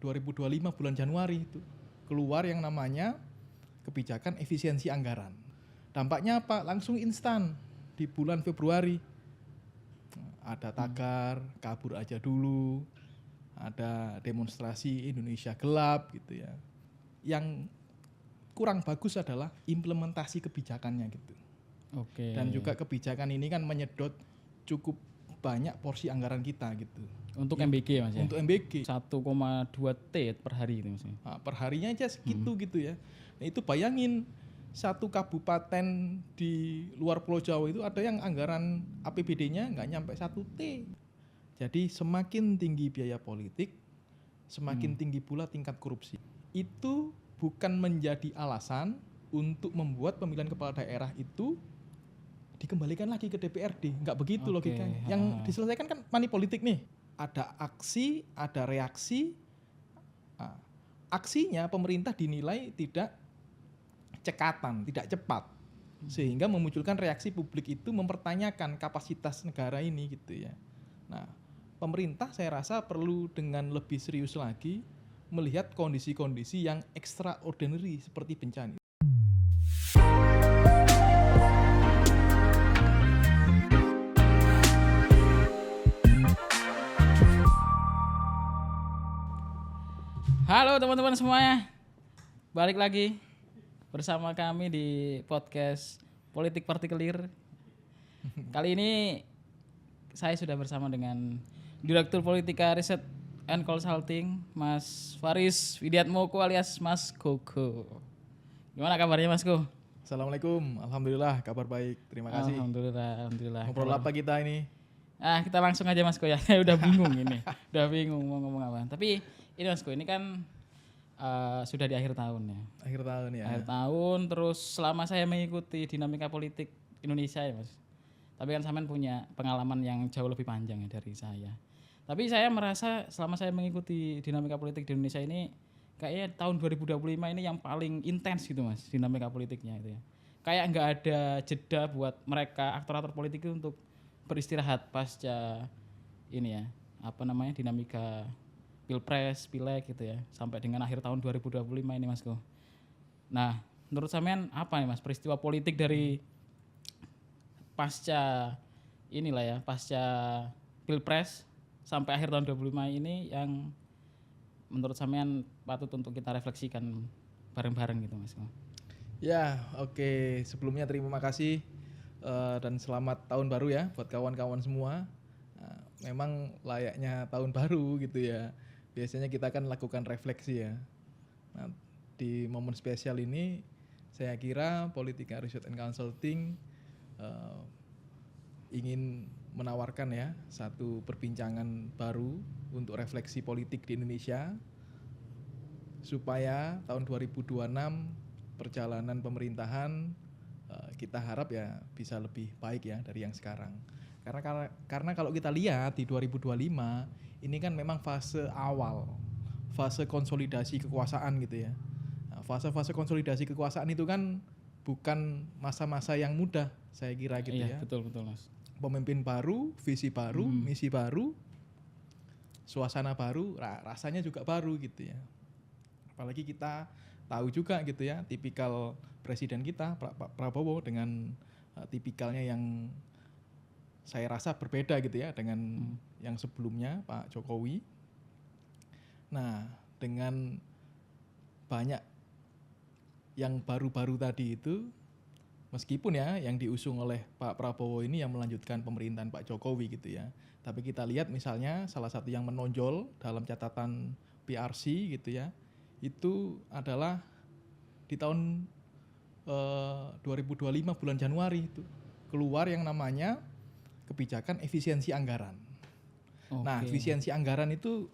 2025 bulan Januari itu keluar yang namanya kebijakan efisiensi anggaran. Dampaknya apa? Langsung instan di bulan Februari. Ada tagar, kabur aja dulu, ada demonstrasi Indonesia gelap gitu ya. Yang kurang bagus adalah implementasi kebijakannya gitu. Oke. Dan juga kebijakan ini kan menyedot cukup banyak porsi anggaran kita gitu. Untuk MBG Mas ya? Untuk MBG 1,2 T per hari itu Mas. Nah, per harinya aja segitu gitu ya. Nah, itu bayangin satu kabupaten di luar Pulau Jawa itu ada yang anggaran APBD-nya nggak nyampe 1 T. Jadi semakin tinggi biaya politik, semakin tinggi pula tingkat korupsi. Itu bukan menjadi alasan untuk membuat pemilihan kepala daerah itu dikembalikan lagi ke DPRD. Nggak begitu logikanya. Yang diselesaikan kan money politik nih. Ada aksi, ada reaksi. Nah, aksinya pemerintah dinilai tidak cekatan, tidak cepat. Sehingga memunculkan reaksi publik itu mempertanyakan kapasitas negara ini gitu ya. Nah, pemerintah saya rasa perlu dengan lebih serius lagi melihat kondisi-kondisi yang extraordinary seperti bencana. Halo teman-teman semuanya, balik lagi bersama kami di podcast Politik Partikelir. Kali ini saya sudah bersama dengan Direktur Politika Riset and Consulting, Mas Faris Widiatmoko alias Mas Gogo. Gimana kabarnya Mas Go? Assalamualaikum, alhamdulillah kabar baik, terima kasih. Alhamdulillah. Ngobrol apa kita ini? Kita langsung aja Mas Go ya, saya udah bingung ini, udah bingung mau ngomong apa. Tapi ini Mas Go, ini kan sudah di akhir tahun ya. Akhir tahun ya. Akhir tahun, terus selama saya mengikuti dinamika politik Indonesia ya Mas. Tapi kan sampean punya pengalaman yang jauh lebih panjang ya dari saya. Tapi saya merasa selama saya mengikuti dinamika politik di Indonesia ini, kayaknya tahun 2025 ini yang paling intens gitu Mas, dinamika politiknya itu ya. Kayak nggak ada jeda buat mereka aktor-aktor politik itu untuk beristirahat pasca ini ya, dinamika Pilpres, Pileg gitu ya, sampai dengan akhir tahun 2025 ini Mas Go. Nah, menurut sampean apa nih Mas peristiwa politik dari pasca Pilpres sampai akhir tahun 2025 ini yang menurut sampean patut untuk kita refleksikan bareng-bareng gitu Mas Go? Ya, oke. Sebelumnya terima kasih dan selamat tahun baru ya buat kawan-kawan semua. Nah, memang layaknya tahun baru gitu ya. Biasanya kita kan lakukan refleksi ya. Nah, di momen spesial ini saya kira Politika Research and Consulting ingin menawarkan ya satu perbincangan baru untuk refleksi politik di Indonesia supaya tahun 2026 perjalanan pemerintahan kita harap ya bisa lebih baik ya dari yang sekarang. Karena kalau kita lihat di 2025 ini kan memang fase awal, fase konsolidasi kekuasaan gitu ya. Nah, fase-fase konsolidasi kekuasaan itu kan bukan masa-masa yang mudah saya kira gitu ya. Iya, betul Mas. Pemimpin baru, visi baru, misi baru, suasana baru, rasanya juga baru gitu ya. Apalagi kita tahu juga gitu ya, tipikal presiden kita Pak Prabowo dengan tipikalnya yang saya rasa berbeda gitu ya dengan yang sebelumnya Pak Jokowi. Nah, dengan banyak yang baru-baru tadi itu, meskipun ya yang diusung oleh Pak Prabowo ini yang melanjutkan pemerintahan Pak Jokowi gitu ya. Tapi kita lihat misalnya salah satu yang menonjol dalam catatan PRC gitu ya, itu adalah di tahun 2025 bulan Januari itu keluar yang namanya kebijakan efisiensi anggaran. Okay. Nah, efisiensi anggaran itu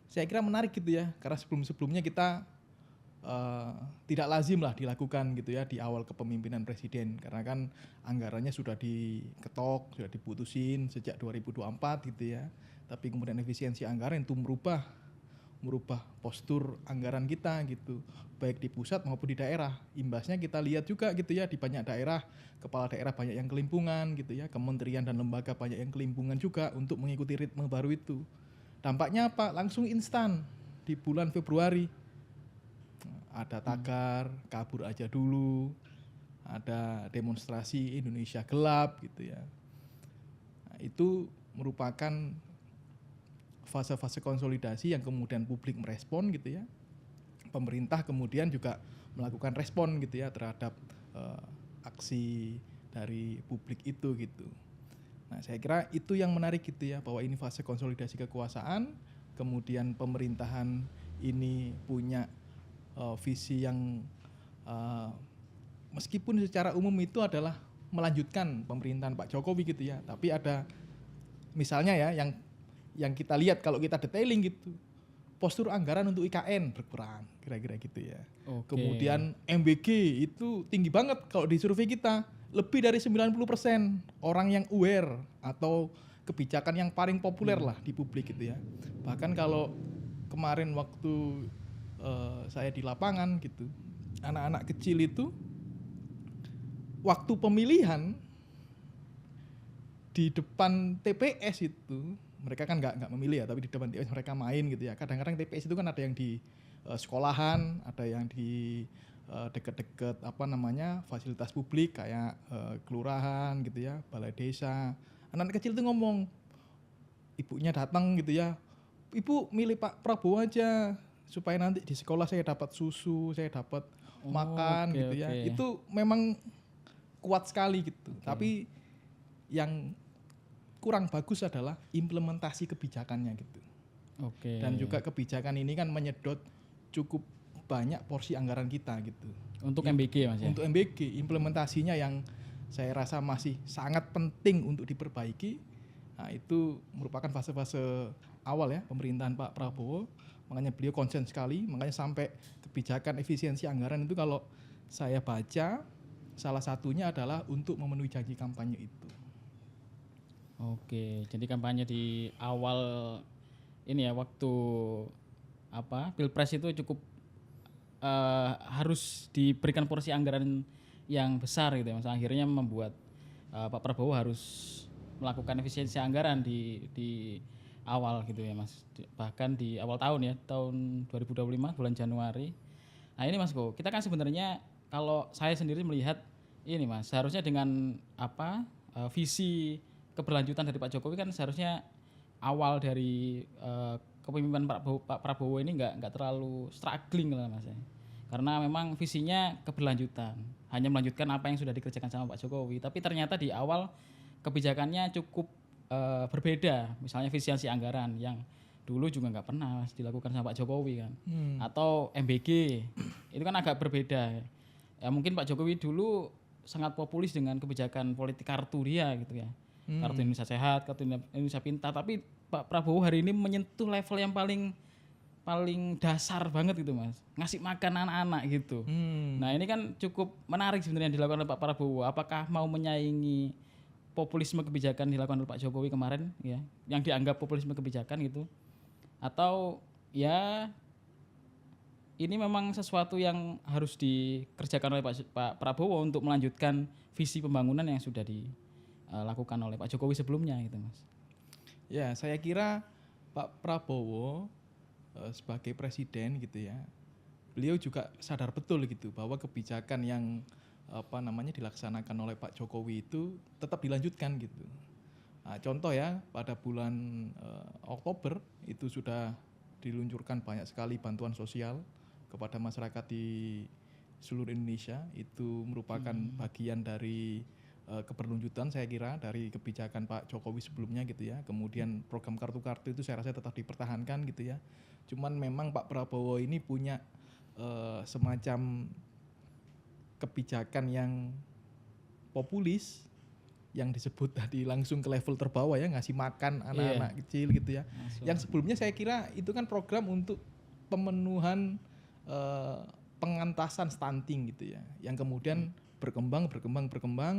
saya kira menarik gitu ya, karena sebelum-sebelumnya kita tidak lazim lah dilakukan gitu ya di awal kepemimpinan presiden, karena kan anggarannya sudah diketok, sudah diputusin sejak 2024 gitu ya. Tapi kemudian efisiensi anggaran itu merubah postur anggaran kita gitu, baik di pusat maupun di daerah. Imbasnya kita lihat juga gitu ya, di banyak daerah kepala daerah banyak yang kelimpungan gitu ya, kementerian dan lembaga banyak yang kelimpungan juga untuk mengikuti ritme baru itu. Dampaknya apa? Langsung instan di bulan Februari. Ada tagar, kabur aja dulu, ada demonstrasi Indonesia gelap gitu ya. Nah, itu merupakan fase-fase konsolidasi yang kemudian publik merespon gitu ya. Pemerintah kemudian juga melakukan respon gitu ya terhadap aksi dari publik itu gitu. Nah, saya kira itu yang menarik gitu ya, bahwa ini fase konsolidasi kekuasaan, kemudian pemerintahan ini punya visi yang meskipun secara umum itu adalah melanjutkan pemerintahan Pak Jokowi gitu ya, tapi ada misalnya ya yang kita lihat kalau kita detailing gitu, postur anggaran untuk IKN berkurang kira-kira gitu ya. Oke. Kemudian MBG itu tinggi banget kalau di survei kita, lebih dari 90% orang yang aware atau kebijakan yang paling populer lah di publik gitu ya. Bahkan kalau kemarin waktu saya di lapangan gitu, anak-anak kecil itu waktu pemilihan di depan TPS itu, mereka kan nggak memilih ya, tapi di depan TPS mereka main gitu ya. Kadang-kadang TPS itu kan ada yang di sekolahan, ada yang di deket-deket fasilitas publik kayak kelurahan gitu ya, balai desa. Anak-anak kecil itu ngomong, ibunya datang gitu ya, ibu milih Pak Prabowo aja supaya nanti di sekolah saya dapat susu, saya dapat makan gitu ya. Itu memang kuat sekali gitu. Tapi yang kurang bagus adalah implementasi kebijakannya gitu. Dan juga kebijakan ini kan menyedot cukup banyak porsi anggaran kita gitu. Untuk MBG Mas ya? Untuk MBG, implementasinya yang saya rasa masih sangat penting untuk diperbaiki. Nah, itu merupakan fase-fase awal ya pemerintahan Pak Prabowo. Makanya beliau konsen sekali, makanya sampai kebijakan efisiensi anggaran itu kalau saya baca, salah satunya adalah untuk memenuhi janji kampanye itu. Oke, jadi kampanye di awal ini ya, waktu Pilpres itu cukup harus diberikan porsi anggaran yang besar gitu ya Mas. Akhirnya membuat Pak Prabowo harus melakukan efisiensi anggaran di awal gitu ya Mas. Bahkan di awal tahun ya, tahun 2025 bulan Januari. Nah, ini Mas Ko, kita kan sebenarnya kalau saya sendiri melihat ini Mas, seharusnya dengan visi keberlanjutan dari Pak Jokowi kan seharusnya awal dari kepemimpinan Pak Prabowo ini nggak terlalu struggling lah Mas ya. Karena memang visinya keberlanjutan, hanya melanjutkan apa yang sudah dikerjakan sama Pak Jokowi. Tapi ternyata di awal kebijakannya cukup berbeda. Misalnya efisiensi anggaran yang dulu juga nggak pernah Mas dilakukan sama Pak Jokowi kan. Atau MBG itu kan agak berbeda. Ya mungkin Pak Jokowi dulu sangat populis dengan kebijakan politik kartu dia gitu ya. Kartu Indonesia Sehat, kartu Indonesia Pintar, tapi Pak Prabowo hari ini menyentuh level yang paling dasar banget gitu Mas, ngasih makan anak-anak gitu. Nah ini kan cukup menarik sebenarnya yang dilakukan oleh Pak Prabowo. Apakah mau menyaingi populisme kebijakan dilakukan oleh Pak Jokowi kemarin ya, yang dianggap populisme kebijakan gitu, atau ya ini memang sesuatu yang harus dikerjakan oleh Pak Prabowo untuk melanjutkan visi pembangunan yang sudah dilakukan oleh Pak Jokowi sebelumnya gitu Mas. Ya, saya kira Pak Prabowo sebagai presiden gitu ya, beliau juga sadar betul gitu bahwa kebijakan yang dilaksanakan oleh Pak Jokowi itu tetap dilanjutkan gitu. Nah, contoh ya, pada bulan Oktober itu sudah diluncurkan banyak sekali bantuan sosial kepada masyarakat di seluruh Indonesia. Itu merupakan bagian dari keberlanjutan saya kira dari kebijakan Pak Jokowi sebelumnya gitu ya. Kemudian program kartu-kartu itu saya rasa tetap dipertahankan gitu ya. Cuman memang Pak Prabowo ini punya semacam kebijakan yang populis yang disebut tadi langsung ke level terbawah ya, ngasih makan anak-anak kecil gitu ya. Yang sebelumnya saya kira itu kan program untuk pemenuhan pengentasan stunting gitu ya, yang kemudian berkembang,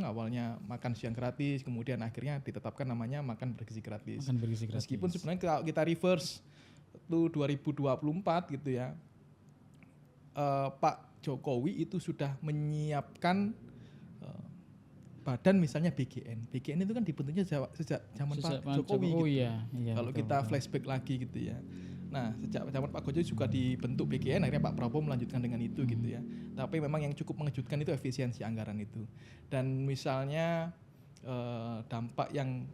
awalnya makan siang gratis, kemudian akhirnya ditetapkan namanya makan bergizi gratis. Meskipun sebenarnya kalau kita reverse itu 2024 gitu ya, Pak Jokowi itu sudah menyiapkan badan misalnya BGN. BGN itu kan dibentuknya sejak zaman Pak Jokowi gitu. Iya, kalau betul, kita flashback lagi gitu ya. Nah, sejak zaman Pak Jokowi juga dibentuk BGN, akhirnya Pak Prabowo melanjutkan dengan itu gitu ya. Tapi memang yang cukup mengejutkan itu efisiensi anggaran itu. Dan misalnya dampak yang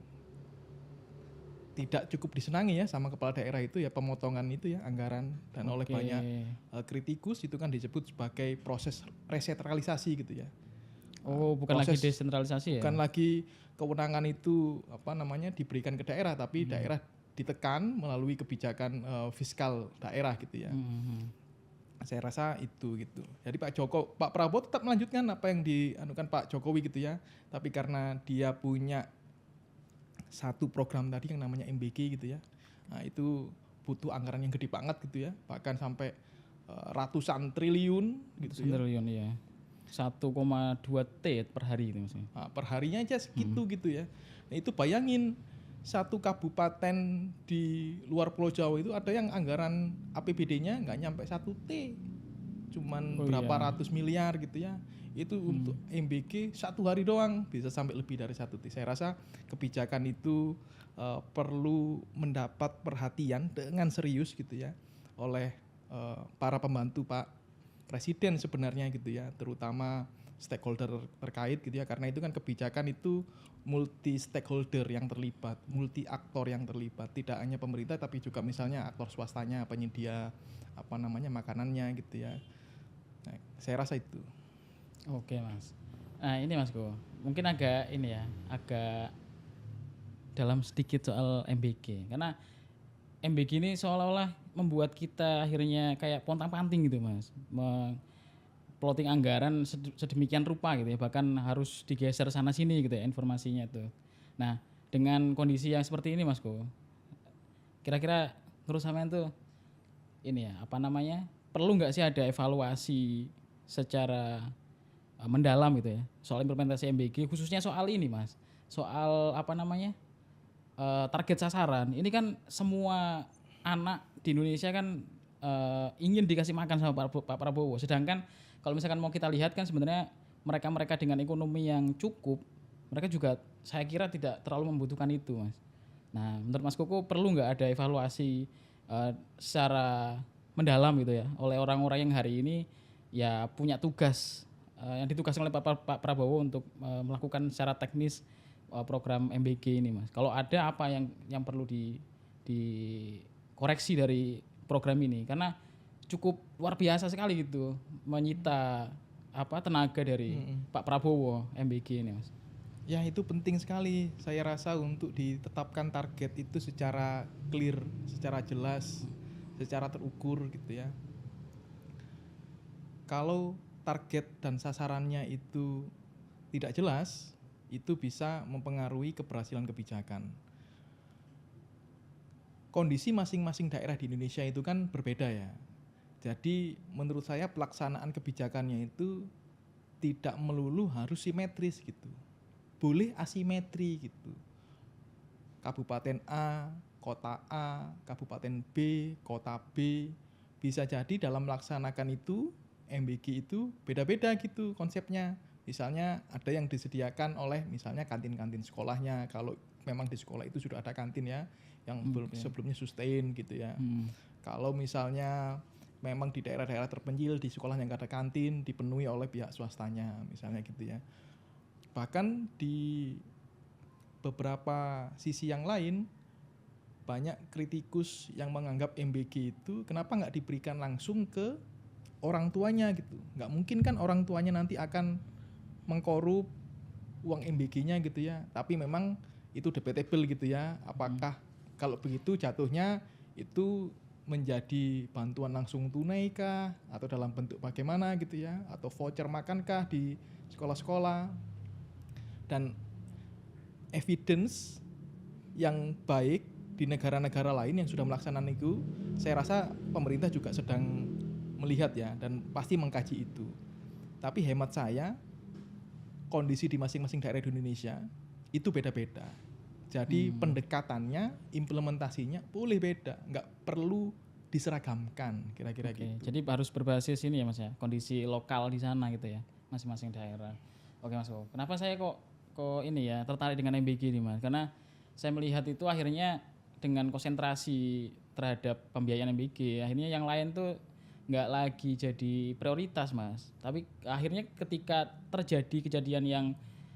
tidak cukup disenangi ya sama kepala daerah itu ya pemotongan itu ya anggaran, dan oleh banyak kritikus itu kan disebut sebagai proses resentralisasi gitu ya. Oh, bukan lagi desentralisasi ya? Bukan lagi kewenangan itu diberikan ke daerah, tapi daerah ditekan melalui kebijakan fiskal daerah gitu ya. Saya rasa itu gitu. Jadi Pak Prabowo tetap melanjutkan apa yang dianukan Pak Jokowi gitu ya. Tapi karena dia punya satu program tadi yang namanya MBG gitu ya. Nah, itu butuh anggaran yang gede banget gitu ya. Bahkan sampai ratusan triliun gitu ya. Triliun ya. 1,2 T per hari itu maksudnya. Nah, per harinya aja segitu gitu ya. Nah, itu bayangin satu kabupaten di luar Pulau Jawa itu ada yang anggaran APBD-nya nggak nyampe 1 T, cuman berapa ratus miliar gitu ya. Itu untuk MBG satu hari doang bisa sampai lebih dari 1 T. Saya rasa kebijakan itu perlu mendapat perhatian dengan serius gitu ya oleh para pembantu Pak Presiden sebenarnya gitu ya, terutama stakeholder terkait gitu ya, karena itu kan kebijakan itu multi stakeholder yang terlibat, multi aktor yang terlibat, tidak hanya pemerintah tapi juga misalnya aktor swastanya, penyedia makanannya gitu ya. Nah, saya rasa itu. Oke Mas. Nah ini Mas Go, mungkin agak dalam sedikit soal MBG, karena MBG ini seolah-olah membuat kita akhirnya kayak pontang-panting gitu Mas, plotting anggaran sedemikian rupa gitu ya, bahkan harus digeser sana sini gitu ya informasinya tuh. Nah dengan kondisi yang seperti ini Mas Go, kira-kira terus sampean tuh ini ya perlu nggak sih ada evaluasi secara mendalam gitu ya soal implementasi MBG, khususnya soal ini Mas, soal target sasaran. Ini kan semua anak di Indonesia kan ingin dikasih makan sama Pak Prabowo, sedangkan kalau misalkan mau kita lihat kan sebenarnya mereka dengan ekonomi yang cukup, mereka juga saya kira tidak terlalu membutuhkan itu Mas. Nah menurut Mas Koko perlu nggak ada evaluasi secara mendalam gitu ya oleh orang-orang yang hari ini ya punya tugas yang ditugaskan oleh Pak Prabowo untuk melakukan secara teknis program MBG ini Mas. Kalau ada apa yang perlu dikoreksi dari program ini, karena cukup luar biasa sekali gitu menyita tenaga dari Pak Prabowo MBG ini Mas. Ya itu penting sekali saya rasa untuk ditetapkan target itu secara clear, secara jelas, secara terukur gitu ya. Kalau target dan sasarannya itu tidak jelas, itu bisa mempengaruhi keberhasilan kebijakan. Kondisi masing-masing daerah di Indonesia itu kan berbeda ya. Jadi menurut saya pelaksanaan kebijakannya itu tidak melulu harus simetris gitu. Boleh asimetri gitu. Kabupaten A, kota A, kabupaten B, kota B, bisa jadi dalam melaksanakan itu MBG itu beda-beda gitu konsepnya. Misalnya ada yang disediakan oleh misalnya kantin-kantin sekolahnya, kalau memang di sekolah itu sudah ada kantin ya, yang sebelumnya sustain gitu ya. Kalau misalnya memang di daerah-daerah terpencil di sekolah yang nggak ada kantin dipenuhi oleh pihak swastanya misalnya gitu ya. Bahkan di beberapa sisi yang lain banyak kritikus yang menganggap MBG itu kenapa nggak diberikan langsung ke orang tuanya gitu. Nggak mungkin kan orang tuanya nanti akan mengkorup uang MBG-nya gitu ya. Tapi memang itu debatable gitu ya. Apakah kalau begitu jatuhnya itu menjadi bantuan langsung tunai kah atau dalam bentuk bagaimana gitu ya, atau voucher makan kah di sekolah-sekolah. Dan evidence yang baik di negara-negara lain yang sudah melaksanakan itu, saya rasa pemerintah juga sedang melihat ya dan pasti mengkaji itu. Tapi hemat saya kondisi di masing-masing daerah di Indonesia itu beda-beda. Jadi pendekatannya, implementasinya boleh beda, nggak perlu diseragamkan kira-kira gitu. Jadi harus berbasis ini ya Mas ya, kondisi lokal di sana gitu ya, masing-masing daerah. Oke Mas, kenapa saya kok ini ya tertarik dengan MBG ini Mas? Karena saya melihat itu akhirnya dengan konsentrasi terhadap pembiayaan MBG. Akhirnya yang lain tuh nggak lagi jadi prioritas, Mas. Tapi akhirnya ketika terjadi kejadian yang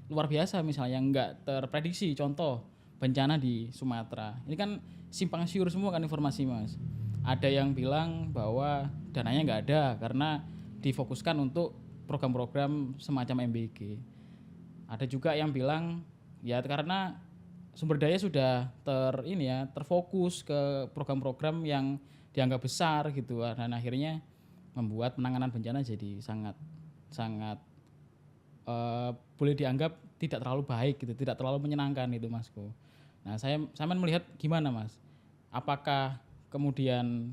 luar biasa misalnya yang nggak terprediksi, contoh bencana di Sumatera. Ini kan simpang siur semua kan informasi, Mas. Ada yang bilang bahwa dananya nggak ada karena difokuskan untuk program-program semacam MBG. Ada juga yang bilang ya karena sumber daya sudah terfokus ke program-program yang dianggap besar gitu, dan akhirnya membuat penanganan bencana jadi sangat boleh dianggap tidak terlalu baik gitu, tidak terlalu menyenangkan itu, Masku. Nah, saya melihat gimana, Mas? Apakah kemudian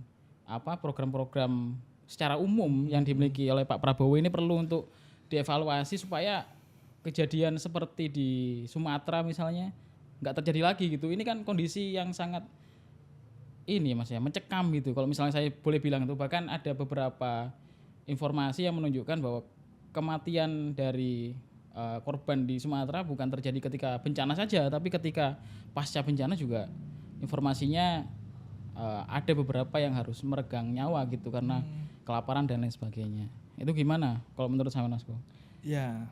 program-program secara umum yang dimiliki oleh Pak Prabowo ini perlu untuk dievaluasi supaya kejadian seperti di Sumatera misalnya nggak terjadi lagi gitu. Ini kan kondisi yang sangat ini, Mas, ya, mencekam gitu. Kalau misalnya saya boleh bilang itu, bahkan ada beberapa informasi yang menunjukkan bahwa kematian dari korban di Sumatera bukan terjadi ketika bencana saja, tapi ketika pasca bencana juga informasinya ada beberapa yang harus meregang nyawa gitu karena kelaparan dan lain sebagainya. Itu gimana kalau menurut saya, Mas? Ya,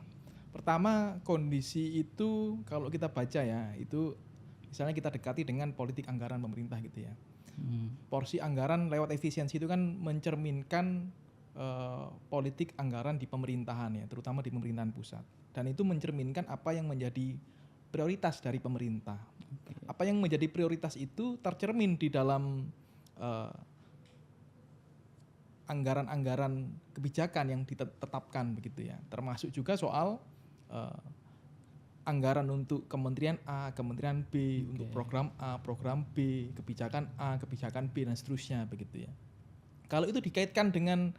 pertama kondisi itu kalau kita baca ya, itu misalnya kita dekati dengan politik anggaran pemerintah gitu ya. Porsi anggaran lewat efisiensi itu kan mencerminkan politik anggaran di pemerintahan ya, terutama di pemerintahan pusat. Dan itu mencerminkan apa yang menjadi prioritas dari pemerintah. Apa yang menjadi prioritas itu tercermin di dalam anggaran-anggaran kebijakan yang ditetapkan begitu ya. Termasuk juga soal anggaran untuk kementerian A, kementerian B, untuk program A, program B, kebijakan A, kebijakan B dan seterusnya begitu ya. Kalau itu dikaitkan dengan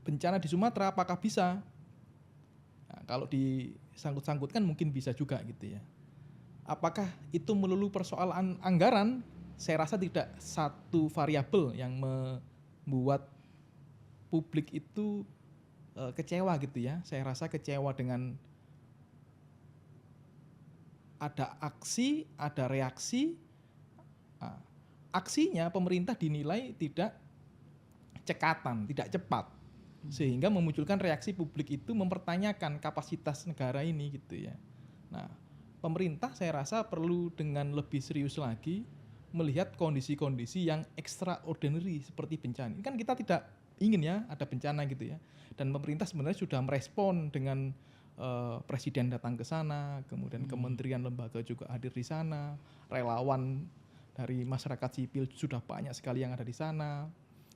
bencana di Sumatera, apakah bisa? Nah, kalau disangkut-sangkutkan mungkin bisa juga gitu ya. Apakah itu melulu persoalan anggaran? Saya rasa tidak satu variabel yang membuat publik itu kecewa gitu ya. Saya rasa kecewa dengan ada aksi, ada reaksi. Nah, aksinya pemerintah dinilai tidak cekatan, tidak cepat. Sehingga memunculkan reaksi publik itu mempertanyakan kapasitas negara ini gitu ya. Nah, pemerintah saya rasa perlu dengan lebih serius lagi melihat kondisi-kondisi yang extraordinary seperti bencana. Ini kan kita tidak ingin ya ada bencana gitu ya. Dan pemerintah sebenarnya sudah merespon dengan presiden datang ke sana, kemudian kementerian lembaga juga hadir di sana, relawan dari masyarakat sipil sudah banyak sekali yang ada di sana.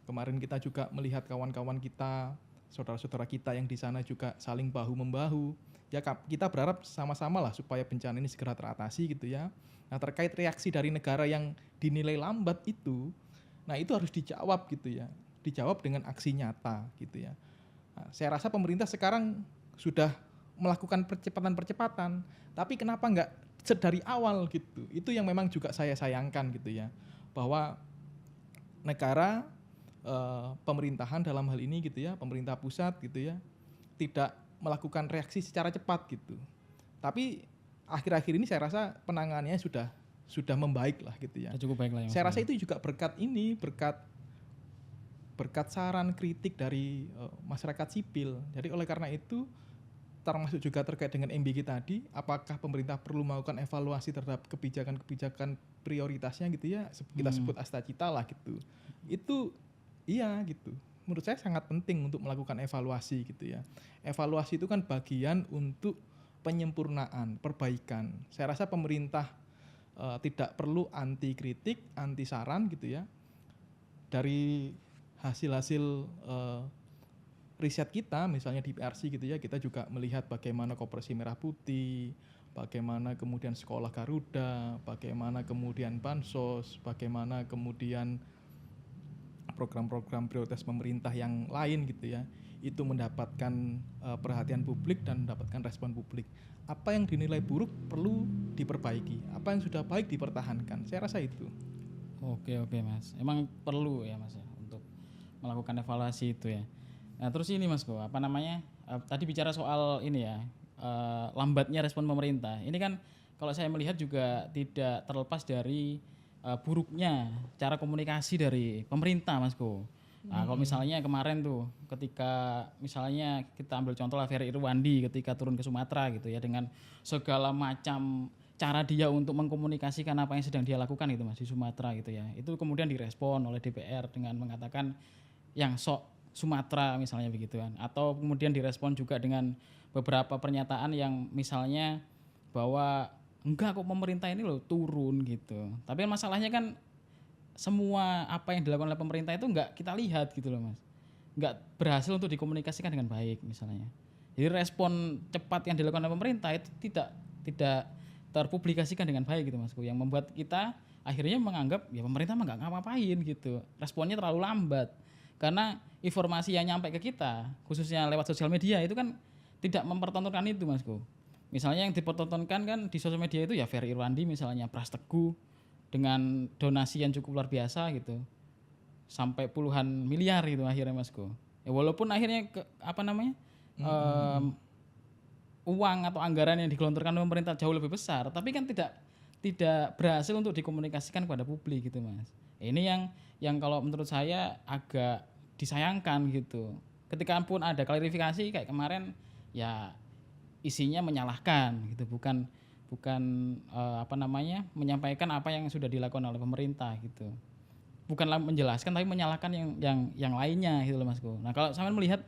Kemarin kita juga melihat kawan-kawan kita, saudara-saudara kita yang di sana juga saling bahu-membahu. Ya kita berharap sama-sama lah supaya bencana ini segera teratasi gitu ya. Nah, terkait reaksi dari negara yang dinilai lambat itu, nah itu harus dijawab gitu ya. Dijawab dengan aksi nyata gitu ya. Nah, saya rasa pemerintah sekarang sudah melakukan percepatan-percepatan, tapi kenapa nggak dari awal gitu? Itu yang memang juga saya sayangkan gitu ya. Bahwa negara pemerintahan dalam hal ini gitu ya, pemerintah pusat gitu ya, tidak melakukan reaksi secara cepat gitu. Tapi akhir-akhir ini saya rasa penanganannya sudah membaik lah gitu ya. Cukup baik lah ya, Saya rasa itu juga berkat saran kritik dari masyarakat sipil. Jadi oleh karena itu termasuk juga terkait dengan MBG tadi, apakah pemerintah perlu melakukan evaluasi terhadap kebijakan-kebijakan prioritasnya gitu ya, kita sebut astacita lah gitu. Itu iya gitu. Menurut saya sangat penting untuk melakukan evaluasi gitu ya. Evaluasi itu kan bagian untuk penyempurnaan, perbaikan. Saya rasa pemerintah tidak perlu anti kritik, anti saran gitu ya. Dari hasil-hasil riset kita, misalnya di PRC gitu ya, kita juga melihat bagaimana Koperasi Merah Putih, bagaimana kemudian Sekolah Garuda, bagaimana kemudian Bansos, bagaimana kemudian program-program prioritas pemerintah yang lain gitu ya, itu mendapatkan perhatian publik dan mendapatkan respon publik. Apa yang dinilai buruk perlu diperbaiki, apa yang sudah baik dipertahankan. Saya rasa itu. Oke Mas, emang perlu ya Mas ya untuk melakukan evaluasi itu ya. Nah terus ini Mas, tadi bicara soal ini ya, lambatnya respon pemerintah. Ini kan kalau saya melihat juga tidak terlepas dari buruknya cara komunikasi dari pemerintah, Masku. Nah, kalau misalnya kemarin tuh ketika misalnya kita ambil contoh lah Ferry Irwandi ketika turun ke Sumatera gitu ya, dengan segala macam cara dia untuk mengkomunikasikan apa yang sedang dia lakukan gitu Mas di Sumatera gitu ya. Itu kemudian direspon oleh DPR dengan mengatakan yang sok Sumatera misalnya begitu kan. Atau kemudian direspon juga dengan beberapa pernyataan yang misalnya bahwa enggak kok pemerintah ini loh turun gitu. Tapi masalahnya kan semua apa yang dilakukan oleh pemerintah itu enggak kita lihat gitu loh Mas. Enggak berhasil untuk dikomunikasikan dengan baik misalnya. Jadi respon cepat yang dilakukan oleh pemerintah itu tidak terpublikasikan dengan baik gitu Masku, yang membuat kita akhirnya menganggap ya pemerintah mah nggak ngapa-ngapain gitu. Responnya terlalu lambat. Karena informasi yang nyampe ke kita khususnya lewat sosial media itu kan tidak mempertontonkan itu Masku. Misalnya yang dipertontonkan kan di sosial media itu ya Ferry Irwandi misalnya, Pras Teguh dengan donasi yang cukup luar biasa gitu. Sampai puluhan miliar gitu akhirnya Masku. Ya walaupun akhirnya uang atau anggaran yang digelontorkan oleh pemerintah jauh lebih besar, tapi kan tidak berhasil untuk dikomunikasikan kepada publik gitu Mas. Ini yang kalau menurut saya agak disayangkan gitu. Ketika pun ada klarifikasi kayak kemarin ya isinya menyalahkan gitu, bukan menyampaikan apa yang sudah dilakukan oleh pemerintah gitu. Bukanlah menjelaskan tapi menyalahkan yang lainnya gitu loh Masku. Nah, kalau sampean melihat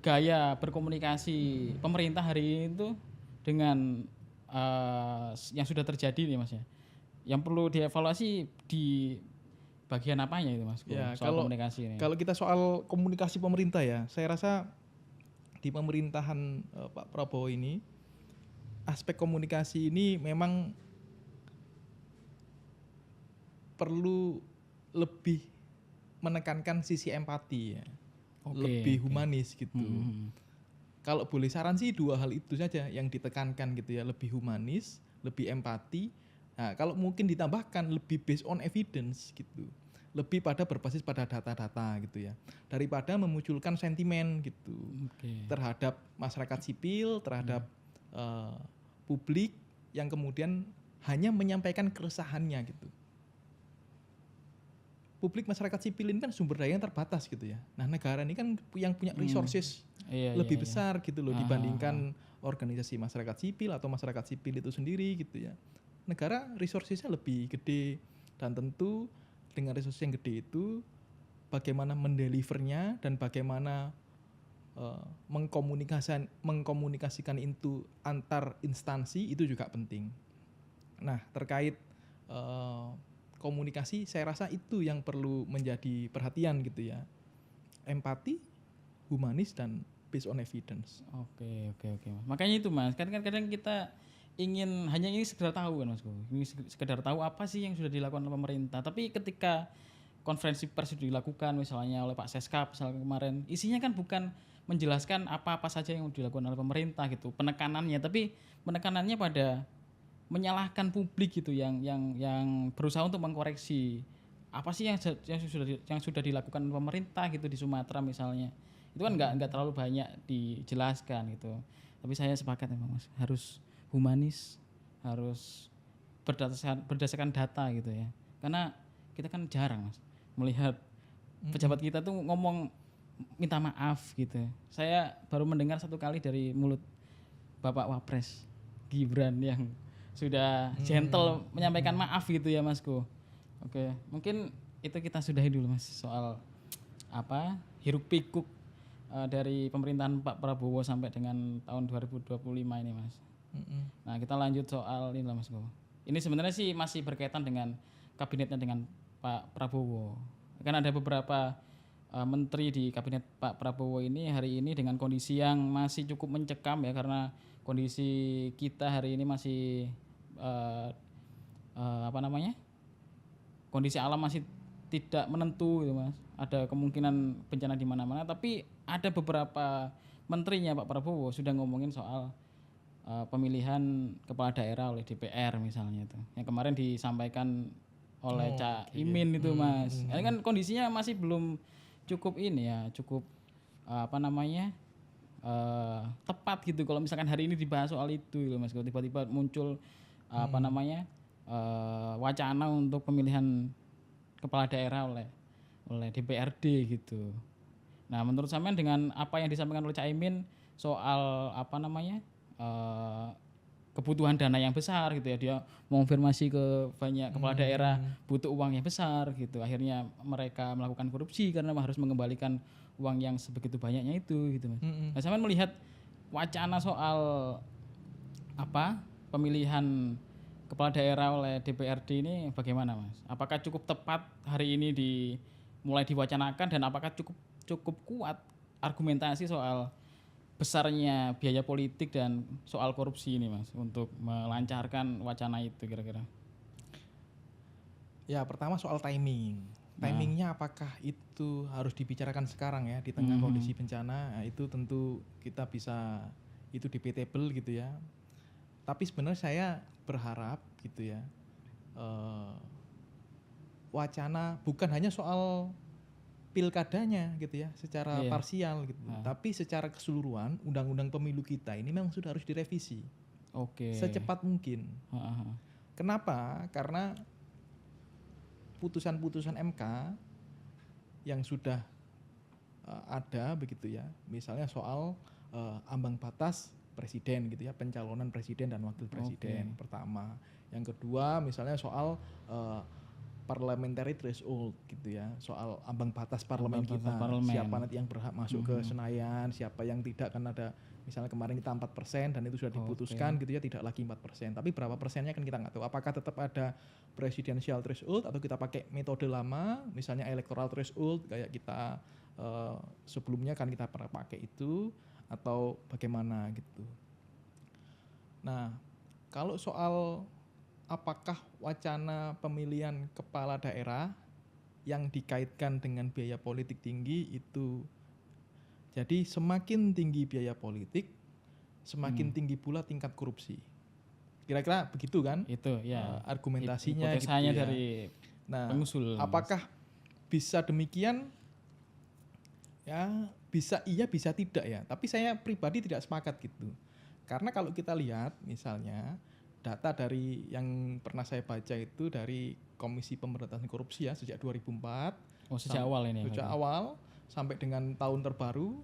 gaya berkomunikasi pemerintah hari ini itu dengan yang sudah terjadi nih Mas ya. Yang perlu dievaluasi di bagian apanya itu Mas? Ya, soal komunikasi ini. Kalau kita soal komunikasi pemerintah ya, saya rasa di pemerintahan Pak Prabowo ini aspek komunikasi ini memang perlu lebih menekankan sisi empati ya. Lebih humanis gitu. Kalau boleh saran sih 2 hal itu saja yang ditekankan gitu ya, lebih humanis, lebih empati. Nah, kalau mungkin ditambahkan lebih based on evidence gitu. Lebih pada berbasis pada data-data gitu ya. Daripada memunculkan sentimen gitu. Terhadap masyarakat sipil, terhadap publik yang kemudian hanya menyampaikan keresahannya gitu. Publik masyarakat sipil ini kan sumber daya yang terbatas gitu ya. Nah, negara ini kan yang punya resources lebih besar gitu loh dibandingkan organisasi masyarakat sipil atau masyarakat sipil itu sendiri gitu ya. Negara resourcesnya lebih gede dan tentu dengan resources yang gede itu bagaimana mendelivernya dan bagaimana mengkomunikasikan itu antar instansi itu juga penting. Nah, terkait komunikasi saya rasa itu yang perlu menjadi perhatian gitu ya. Empati, humanis dan based on evidence. Oke. Makanya itu Mas, kadang-kadang kita hanya ingin sekedar tahu kan Mas. Ini sekedar tahu apa sih yang sudah dilakukan oleh pemerintah. Tapi ketika konferensi pers dilakukan misalnya oleh Pak Seskap misalnya kemarin, isinya kan bukan menjelaskan apa-apa saja yang dilakukan oleh pemerintah gitu, penekanannya, tapi penekanannya pada menyalahkan publik gitu yang berusaha untuk mengkoreksi apa sih yang sudah dilakukan pemerintah gitu di Sumatera misalnya. Itu kan nggak terlalu banyak dijelaskan gitu. Tapi saya sepakat memang Mas, harus humanis, harus berdasarkan data gitu ya. Karena kita kan jarang Mas melihat pejabat kita tuh ngomong minta maaf gitu. Saya baru mendengar 1 kali dari mulut Bapak Wapres Gibran yang sudah gentle menyampaikan maaf gitu ya Masku. Oke, mungkin itu kita sudahi dulu Mas soal hiruk pikuk dari pemerintahan Pak Prabowo sampai dengan tahun 2025 ini Mas. Nah, kita lanjut soal ini lah Masku. Ini sebenarnya sih masih berkaitan dengan kabinetnya dengan Pak Prabowo. Kan ada beberapa menteri di kabinet Pak Prabowo ini hari ini dengan kondisi yang masih cukup mencekam ya, karena kondisi kita hari ini masih kondisi alam masih tidak menentu gitu Mas. Ada kemungkinan bencana di mana-mana, tapi ada beberapa menterinya Pak Prabowo sudah ngomongin soal pemilihan kepala daerah oleh DPR misalnya itu. Yang kemarin disampaikan oleh Cak Imin itu Mas. Ini kan kondisinya masih belum cukup tepat gitu kalau misalkan hari ini dibahas soal itu gitu Mas. Tiba-tiba muncul wacana untuk pemilihan kepala daerah oleh DPRD gitu. Nah, menurut sampean dengan apa yang disampaikan oleh Caimin soal apa namanya kebutuhan dana yang besar gitu ya, dia mengonfirmasi ke banyak kepala daerah butuh uang yang besar gitu, akhirnya mereka melakukan korupsi karena harus mengembalikan uang yang sebegitu banyaknya itu gitu Mas. Nah, sampean melihat wacana soal apa pemilihan kepala daerah oleh DPRD ini bagaimana Mas? Apakah cukup tepat hari ini mulai diwacanakan dan apakah cukup kuat argumentasi soal besarnya biaya politik dan soal korupsi ini Mas untuk melancarkan wacana itu kira-kira? Ya, pertama soal timing. Timingnya apakah itu harus dibicarakan sekarang ya di tengah kondisi bencana? Nah, itu tentu kita bisa itu debatable gitu ya. Tapi sebenarnya saya berharap gitu ya, wacana bukan hanya soal pilkadanya gitu ya secara parsial gitu, tapi secara keseluruhan undang-undang pemilu kita ini memang sudah harus direvisi secepat mungkin. Kenapa? Karena putusan-putusan MK yang sudah ada begitu ya, misalnya soal ambang batas presiden gitu ya, pencalonan presiden dan wakil presiden pertama. Yang kedua misalnya soal parliamentary threshold gitu ya, soal ambang batas parlemen kita, siapa nanti yang berhak masuk ke Senayan, siapa yang tidak, kan ada misalnya kemarin kita 4% dan itu sudah diputuskan gitu ya, tidak lagi 4%, tapi berapa persennya kan kita nggak tahu. Apakah tetap ada presidential threshold atau kita pakai metode lama, misalnya electoral threshold kayak kita sebelumnya kan kita pernah pakai itu, atau bagaimana gitu. Nah, kalau soal apakah wacana pemilihan kepala daerah yang dikaitkan dengan biaya politik tinggi itu, jadi semakin tinggi biaya politik, semakin tinggi pula tingkat korupsi. Kira-kira begitu kan? Itu ya. Argumentasinya gitu ya. Dari pengusul. Apakah bisa demikian? Ya, bisa iya, bisa tidak ya. Tapi saya pribadi tidak sepakat gitu. Karena kalau kita lihat misalnya data dari yang pernah saya baca itu dari Komisi Pemberantasan Korupsi ya sejak 2004. Sejak awal ini. Sejak awal sampai dengan tahun terbaru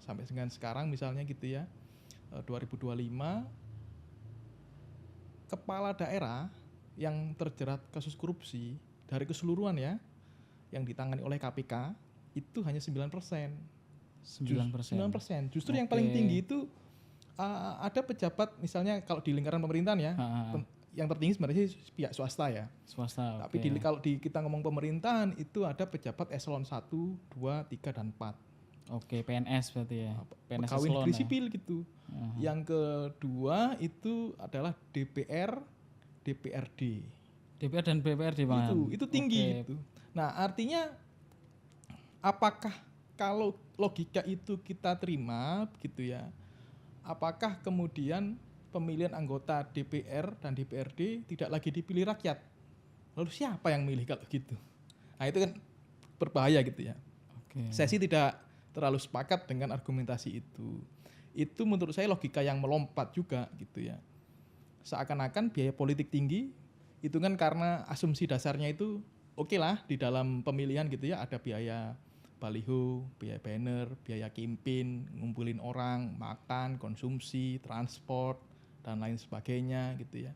sampai dengan sekarang misalnya gitu ya, 2025, kepala daerah yang terjerat kasus korupsi dari keseluruhan ya yang ditangani oleh KPK itu hanya 9%. 9%. Justru yang paling tinggi itu ada pejabat misalnya kalau di lingkaran pemerintahan ya, yang tertinggi sebenarnya pihak swasta ya. Tapi kalau kita ngomong pemerintahan itu ada pejabat eselon 1, 2, 3 dan 4. PNS berarti ya. PNS pegawai negeri sipil gitu. Yang kedua itu adalah DPR, DPRD. DPR dan BPRD Bang. Itu tinggi itu. Nah, artinya apakah kalau logika itu kita terima gitu ya, apakah kemudian pemilihan anggota DPR dan DPRD tidak lagi dipilih rakyat? Lalu siapa yang milih kalau gitu? Nah, itu kan berbahaya gitu ya. Saya sih tidak terlalu sepakat dengan argumentasi itu. Itu menurut saya logika yang melompat juga gitu ya. Seakan-akan biaya politik tinggi itu kan karena asumsi dasarnya itu oke lah di dalam pemilihan gitu ya, ada biaya baliho, biaya banner, biaya campaign, ngumpulin orang, makan, konsumsi, transport dan lain sebagainya gitu ya.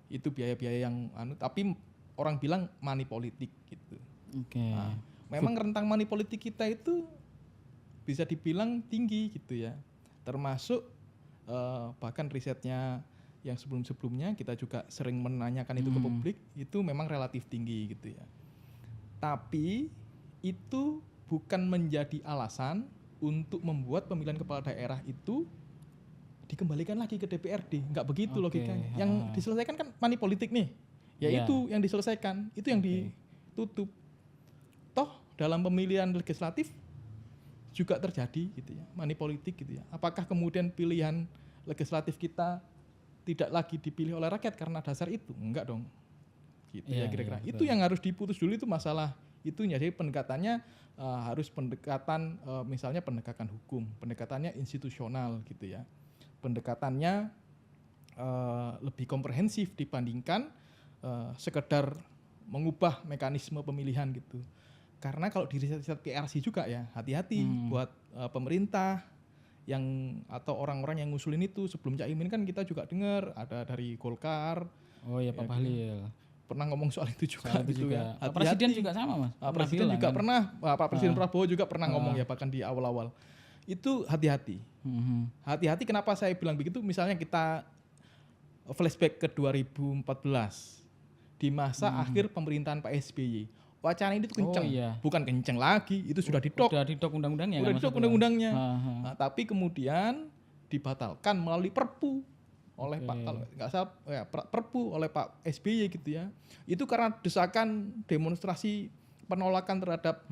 Itu biaya-biaya yang tapi orang bilang money politik gitu. Nah, memang rentang money politik kita itu bisa dibilang tinggi gitu ya. Termasuk bahkan risetnya yang sebelum-sebelumnya kita juga sering menanyakan itu ke publik, itu memang relatif tinggi gitu ya. Tapi itu bukan menjadi alasan untuk membuat pemilihan kepala daerah itu dikembalikan lagi ke DPRD. Enggak begitu logikanya. Yang diselesaikan kan money politik nih. Ya itu yang diselesaikan, itu yang ditutup. Toh dalam pemilihan legislatif juga terjadi gitu ya, money politik gitu ya. Apakah kemudian pilihan legislatif kita tidak lagi dipilih oleh rakyat karena dasar itu? Enggak dong. Gitu ya kira-kira. Itu yang harus diputus dulu, itu masalah itunya. Jadi pendekatannya harus pendekatan misalnya pendekatan hukum, pendekatannya institusional gitu ya. Pendekatannya lebih komprehensif dibandingkan sekedar mengubah mekanisme pemilihan gitu. Karena kalau di riset PRC juga ya, hati-hati buat pemerintah yang atau orang-orang yang ngusulin itu. Sebelum Caimin kan kita juga dengar ada dari Golkar. Oh ya, Pak Bahlil. Pernah ngomong soal itu juga Soal itu gitu juga. ya. Pak Presiden juga sama, Mas. Presiden bilang juga kan. pernah, Pak Presiden Prabowo juga pernah ngomong ya, bahkan di awal-awal. Itu hati-hati. Hati-hati, kenapa saya bilang begitu? Misalnya kita flashback ke 2014 di masa akhir pemerintahan Pak SBY. Wacana ini tuh kenceng, bukan kenceng lagi, itu sudah didok. Udah didok undang-undangnya. Udah didok undang-undangnya. Nah, tapi kemudian dibatalkan melalui Perpu oleh Pak, kalau nggak salah ya, Perpu oleh Pak SBY gitu ya. Itu karena desakan demonstrasi penolakan terhadap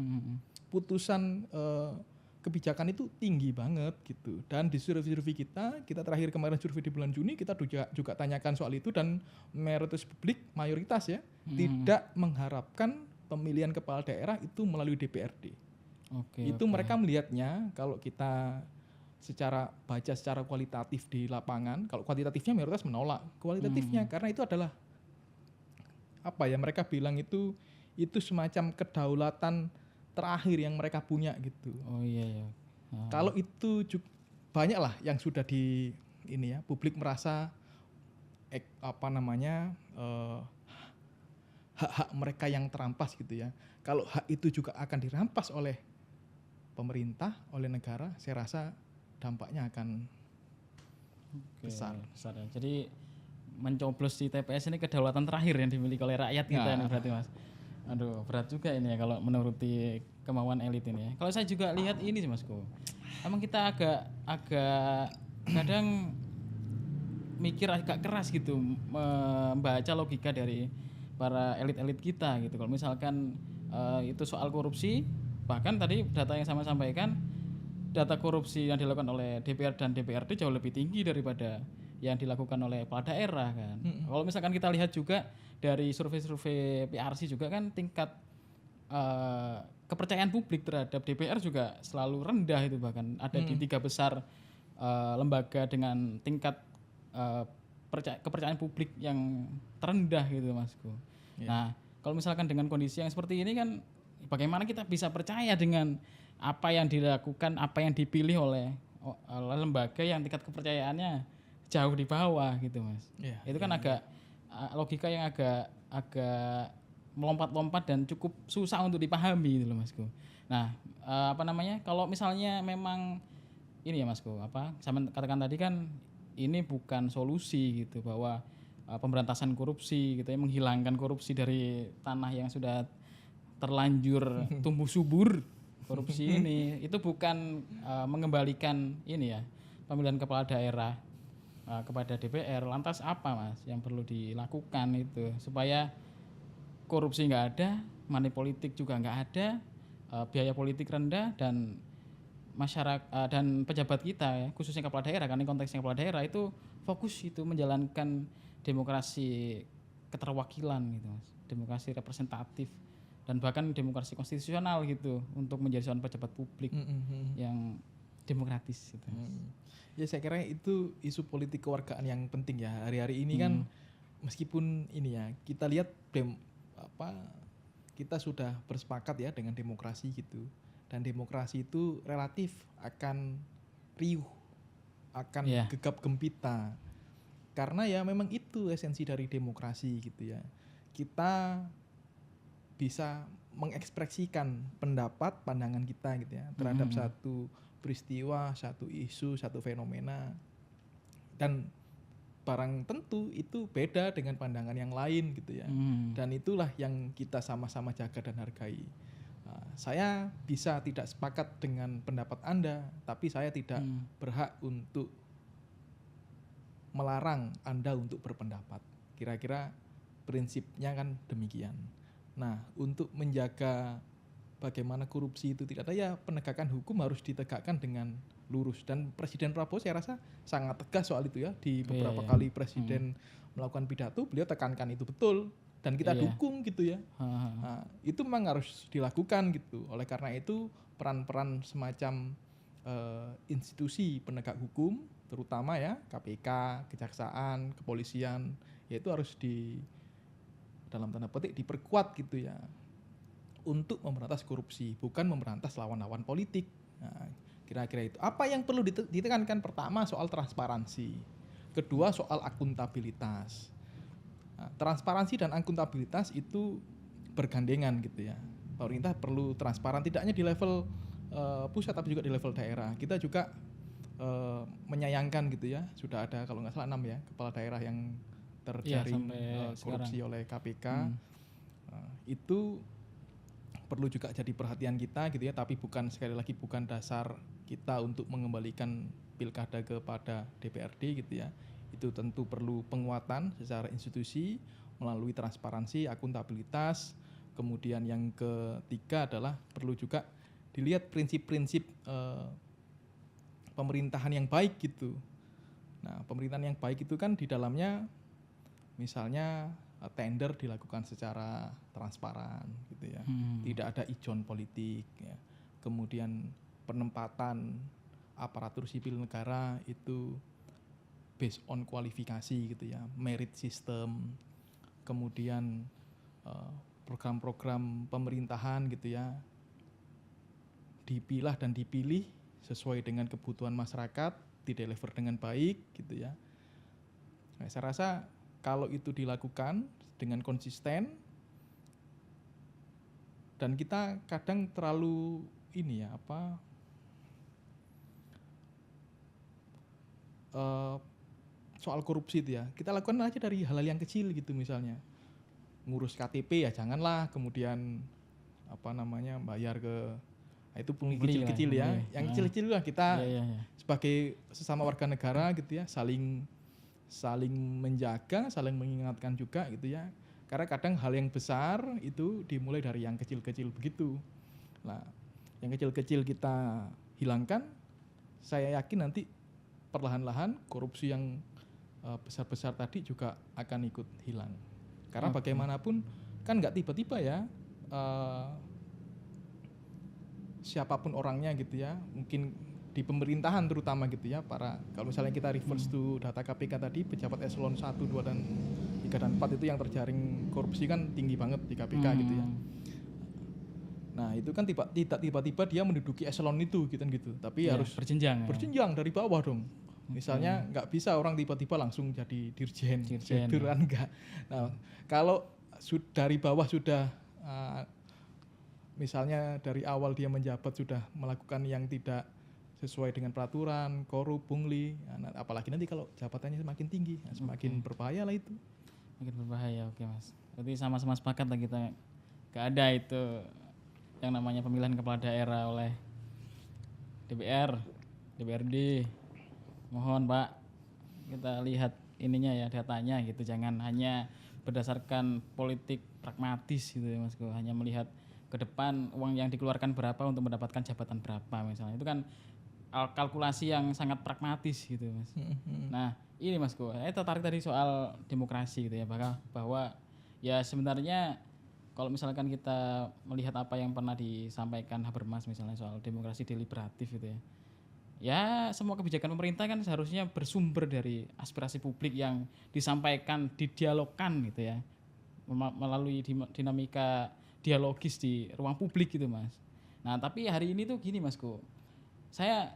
putusan kebijakan itu tinggi banget gitu. Dan di survei kita terakhir kemarin survei di bulan Juni, kita juga tanyakan soal itu, dan mayoritas publik, mayoritas ya, tidak mengharapkan pemilihan kepala daerah itu melalui DPRD. Itu mereka melihatnya, kalau kita baca secara kualitatif di lapangan, kalau kuantitatifnya mayoritas menolak, kualitatifnya karena itu adalah apa ya, mereka bilang itu semacam kedaulatan terakhir yang mereka punya gitu. Kalau itu banyak lah yang sudah publik merasa hak-hak mereka yang terampas gitu ya. Kalau hak itu juga akan dirampas oleh pemerintah, oleh negara, saya rasa dampaknya akan besar. Ya. Jadi mencoblos di TPS ini kedaulatan terakhir yang dimiliki oleh rakyat kita ini berarti, Mas. Aduh, berat juga ini ya kalau menuruti kemauan elit ini ya. Kalau saya juga lihat ini sih, Masku. Emang kita agak kadang mikir agak keras gitu membaca logika dari para elit-elit kita gitu. Kalau misalkan itu soal korupsi, bahkan tadi data yang sama sampaikan, data korupsi yang dilakukan oleh DPR dan DPRD jauh lebih tinggi daripada yang dilakukan oleh kepala daerah kan. Kalau misalkan kita lihat juga dari survei-survei PRC juga kan, tingkat kepercayaan publik terhadap DPR juga selalu rendah, itu bahkan ada di 3 besar lembaga dengan tingkat kepercayaan publik yang terendah gitu, Masku. Nah, kalau misalkan dengan kondisi yang seperti ini kan, bagaimana kita bisa percaya dengan apa yang dilakukan, apa yang dipilih oleh lembaga yang tingkat kepercayaannya jauh di bawah gitu, Mas. Itu kan agak logika yang agak melompat-lompat dan cukup susah untuk dipahami gitu loh, Masku. Nah, kalau misalnya memang ini ya, Masku, saya katakan tadi kan ini bukan solusi gitu, bahwa pemberantasan korupsi gitu ya, menghilangkan korupsi dari tanah yang sudah terlanjur tumbuh subur korupsi ini, itu bukan mengembalikan ini ya, pemilihan kepala daerah kepada DPR. Lantas apa, Mas, yang perlu dilakukan itu supaya korupsi nggak ada, money politik juga nggak ada, biaya politik rendah, dan masyarakat dan pejabat kita ya, khususnya kepala daerah, karena konteksnya kepala daerah itu fokus itu menjalankan demokrasi keterwakilan gitu, Mas, demokrasi representatif, dan bahkan demokrasi konstitusional gitu, untuk menjadi seorang pejabat publik yang demokratis gitu. Ya, saya kira itu isu politik kewargaan yang penting ya hari-hari ini kan. Meskipun ini ya, kita lihat kita sudah bersepakat ya dengan demokrasi gitu, dan demokrasi itu relatif akan riuh, akan gegap gempita, karena ya memang itu esensi dari demokrasi gitu ya. Kita bisa mengekspresikan pendapat, pandangan kita gitu ya terhadap satu peristiwa, satu isu, satu fenomena, dan barang tentu itu beda dengan pandangan yang lain gitu ya. Dan itulah yang kita sama-sama jaga dan hargai. Saya bisa tidak sepakat dengan pendapat Anda, tapi saya tidak berhak untuk melarang Anda untuk berpendapat. Kira-kira prinsipnya kan demikian. Nah, untuk menjaga bagaimana korupsi itu tidak ada, ya penegakan hukum harus ditegakkan dengan lurus. Dan Presiden Prabowo saya rasa sangat tegas soal itu ya. Di beberapa kali Presiden melakukan pidato, beliau tekankan itu betul, dan kita dukung gitu ya. Nah, itu memang harus dilakukan gitu. Oleh karena itu peran-peran semacam institusi penegak hukum, terutama ya KPK, Kejaksaan, Kepolisian, yaitu harus dalam tanda petik diperkuat gitu ya untuk memberantas korupsi, bukan memberantas lawan-lawan politik. Nah, kira-kira itu. Apa yang perlu ditekankan? Pertama soal transparansi, kedua soal akuntabilitas. Nah, transparansi dan akuntabilitas itu bergandengan gitu ya. Pemerintah perlu transparan tidak hanya di level pusat tapi juga di level daerah. Kita juga menyayangkan gitu ya, sudah ada kalau nggak salah 6 ya kepala daerah yang terjaring korupsi oleh KPK. Itu perlu juga jadi perhatian kita gitu ya, tapi bukan, sekali lagi bukan dasar kita untuk mengembalikan pilkada kepada DPRD gitu ya. Itu tentu perlu penguatan secara institusi melalui transparansi, akuntabilitas. Kemudian yang ketiga adalah perlu juga dilihat prinsip-prinsip pemerintahan yang baik gitu. Nah, pemerintahan yang baik itu kan di dalamnya misalnya tender dilakukan secara transparan gitu ya. Tidak ada ijon politik ya. Kemudian penempatan aparatur sipil negara itu based on kualifikasi gitu ya, merit system. Kemudian program-program pemerintahan gitu ya dipilah dan dipilih sesuai dengan kebutuhan masyarakat, dideliver dengan baik gitu ya. Nah, saya rasa kalau itu dilakukan dengan konsisten, dan kita kadang terlalu ini ya soal korupsi itu ya, kita lakukan aja dari hal-hal yang kecil gitu, misalnya ngurus KTP ya janganlah kemudian bayar ke itu pungli kecil-kecil ya, yang kecil-kecil lah kita sebagai sesama warga negara gitu ya, saling menjaga, saling mengingatkan juga gitu ya. Karena kadang hal yang besar itu dimulai dari yang kecil-kecil begitu. Nah, yang kecil-kecil kita hilangkan, saya yakin nanti perlahan-lahan korupsi yang besar-besar tadi juga akan ikut hilang. Karena bagaimanapun kan nggak tiba-tiba ya siapapun orangnya gitu ya, mungkin di pemerintahan terutama gitu ya, kalau misalnya kita reverse to data KPK tadi, pejabat eselon 1, 2, dan 3 dan 4 itu yang terjaring korupsi kan tinggi banget di KPK gitu ya. Nah itu kan tidak tiba-tiba dia menduduki eselon itu gitu, tapi harus berjenjang dari bawah dong. Misalnya nggak bisa orang tiba-tiba langsung jadi dirjen kan enggak. Nah kalau dari bawah sudah misalnya dari awal dia menjabat sudah melakukan yang tidak sesuai dengan peraturan, korup, pungli, nah, apalagi nanti kalau jabatannya semakin tinggi, semakin berbahaya lah itu. Makin berbahaya, oke mas. Berarti sama-sama sepakat lah kita, gak ada itu yang namanya pemilihan kepala daerah oleh DPR, DPRD. Mohon Pak, kita lihat ininya ya, datanya gitu, jangan hanya berdasarkan politik pragmatis gitu ya mas, hanya melihat ke depan uang yang dikeluarkan berapa untuk mendapatkan jabatan berapa misalnya, itu kan kalkulasi yang sangat pragmatis gitu mas. Nah ini mas saya tertarik tadi soal demokrasi gitu ya, bahwa ya sebenarnya kalau misalkan kita melihat apa yang pernah disampaikan Habermas misalnya soal demokrasi deliberatif gitu ya, ya semua kebijakan pemerintah kan seharusnya bersumber dari aspirasi publik yang disampaikan, didialogkan gitu ya, melalui dinamika dialogis di ruang publik gitu mas. Nah tapi hari ini tuh gini mas saya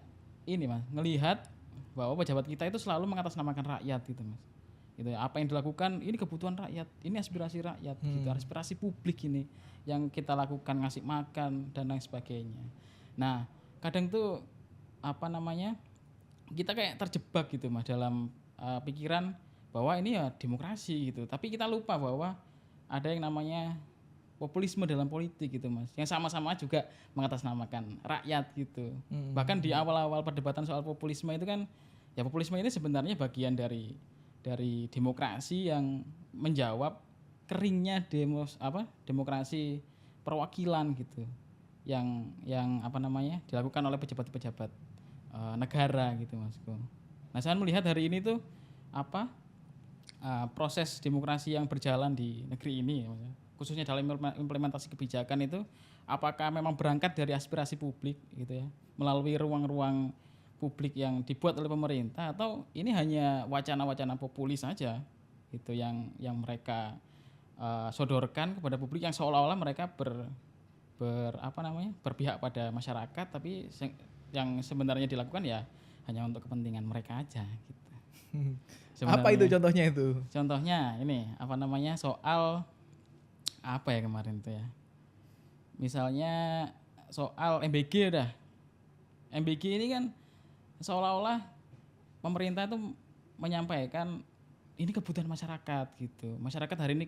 ini mas ngelihat bahwa pejabat kita itu selalu mengatasnamakan rakyat gitu mas. Gitu ya, apa yang dilakukan ini kebutuhan rakyat, ini aspirasi rakyat gitu, aspirasi publik ini yang kita lakukan, ngasih makan dan lain sebagainya. Nah kadang tuh kita kayak terjebak gitu mas dalam pikiran bahwa ini ya demokrasi gitu, tapi kita lupa bahwa ada yang namanya populisme dalam politik gitu mas, yang sama-sama juga mengatasnamakan rakyat gitu. Bahkan di awal-awal perdebatan soal populisme itu kan, ya populisme ini sebenarnya bagian dari demokrasi yang menjawab keringnya demokrasi perwakilan gitu, yang dilakukan oleh pejabat-pejabat negara gitu mas. Nah saya melihat hari ini tuh proses demokrasi yang berjalan di negeri ini ya, khususnya dalam implementasi kebijakan itu, apakah memang berangkat dari aspirasi publik gitu ya, melalui ruang-ruang publik yang dibuat oleh pemerintah, atau ini hanya wacana-wacana populis saja gitu yang mereka sodorkan kepada publik yang seolah-olah mereka berpihak pada masyarakat, tapi yang sebenarnya dilakukan ya hanya untuk kepentingan mereka aja gitu. Apa itu Sebenarnya. contohnya itu? Contohnya ini soal apa ya kemarin tuh ya. Misalnya soal MBG udah. MBG ini kan seolah-olah pemerintah itu menyampaikan ini kebutuhan masyarakat gitu. Masyarakat hari ini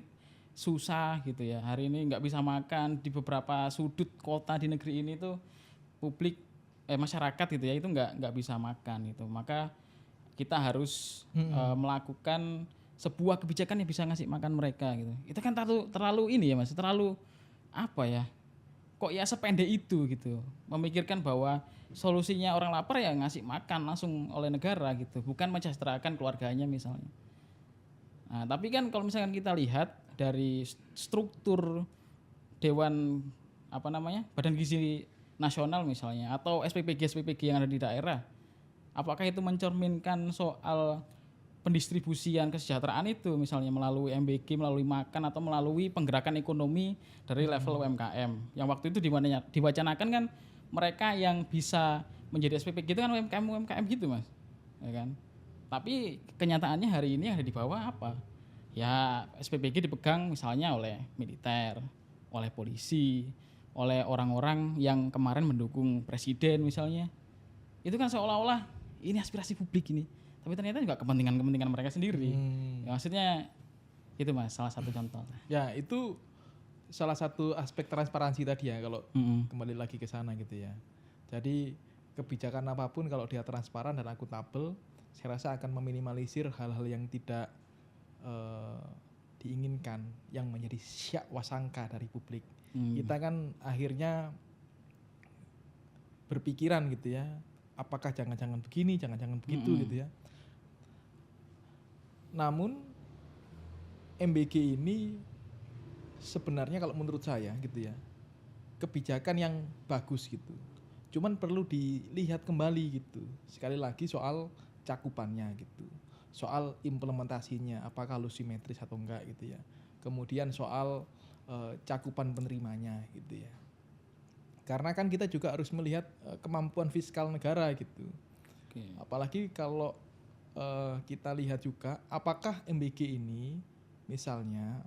susah gitu ya. Hari ini nggak bisa makan di beberapa sudut kota di negeri ini tuh masyarakat gitu ya itu nggak bisa makan gitu. Maka kita harus melakukan sebuah kebijakan yang bisa ngasih makan mereka gitu. Itu kan terlalu ini ya Mas, terlalu apa ya? Kok ya sependek itu gitu. Memikirkan bahwa solusinya orang lapar ya ngasih makan langsung oleh negara gitu, bukan mensejahterakan keluarganya misalnya. Nah, tapi kan kalau misalkan kita lihat dari struktur Dewan Badan Gizi Nasional misalnya atau SPPG yang ada di daerah, apakah itu mencerminkan soal pendistribusian kesejahteraan itu misalnya melalui MBG, melalui makan atau melalui penggerakan ekonomi dari level UMKM. Yang waktu itu diwacanakan kan mereka yang bisa menjadi SPPG itu kan UMKM gitu Mas. Ya kan? Tapi kenyataannya hari ini yang ada di bawah apa? Ya SPPG dipegang misalnya oleh militer, oleh polisi, oleh orang-orang yang kemarin mendukung presiden misalnya. Itu kan seolah-olah ini aspirasi publik ini. Tapi ternyata juga kepentingan mereka sendiri. Ya, maksudnya itu Mas, salah satu contoh. Ya, itu salah satu aspek transparansi tadi ya kalau kembali lagi ke sana gitu ya. Jadi kebijakan apapun kalau dia transparan dan akuntabel, saya rasa akan meminimalisir hal-hal yang tidak diinginkan yang menjadi syak wasangka dari publik. Kita kan akhirnya berpikiran gitu ya, apakah jangan-jangan begini, jangan-jangan begitu gitu ya. Namun MBG ini sebenarnya kalau menurut saya gitu ya, kebijakan yang bagus gitu. Cuman perlu dilihat kembali gitu. Sekali lagi soal cakupannya gitu. Soal implementasinya, apakah lu simetris atau enggak gitu ya. Kemudian soal cakupan penerimanya gitu ya. Karena kan kita juga harus melihat kemampuan fiskal negara gitu. Apalagi kalau kita lihat juga apakah MBG ini misalnya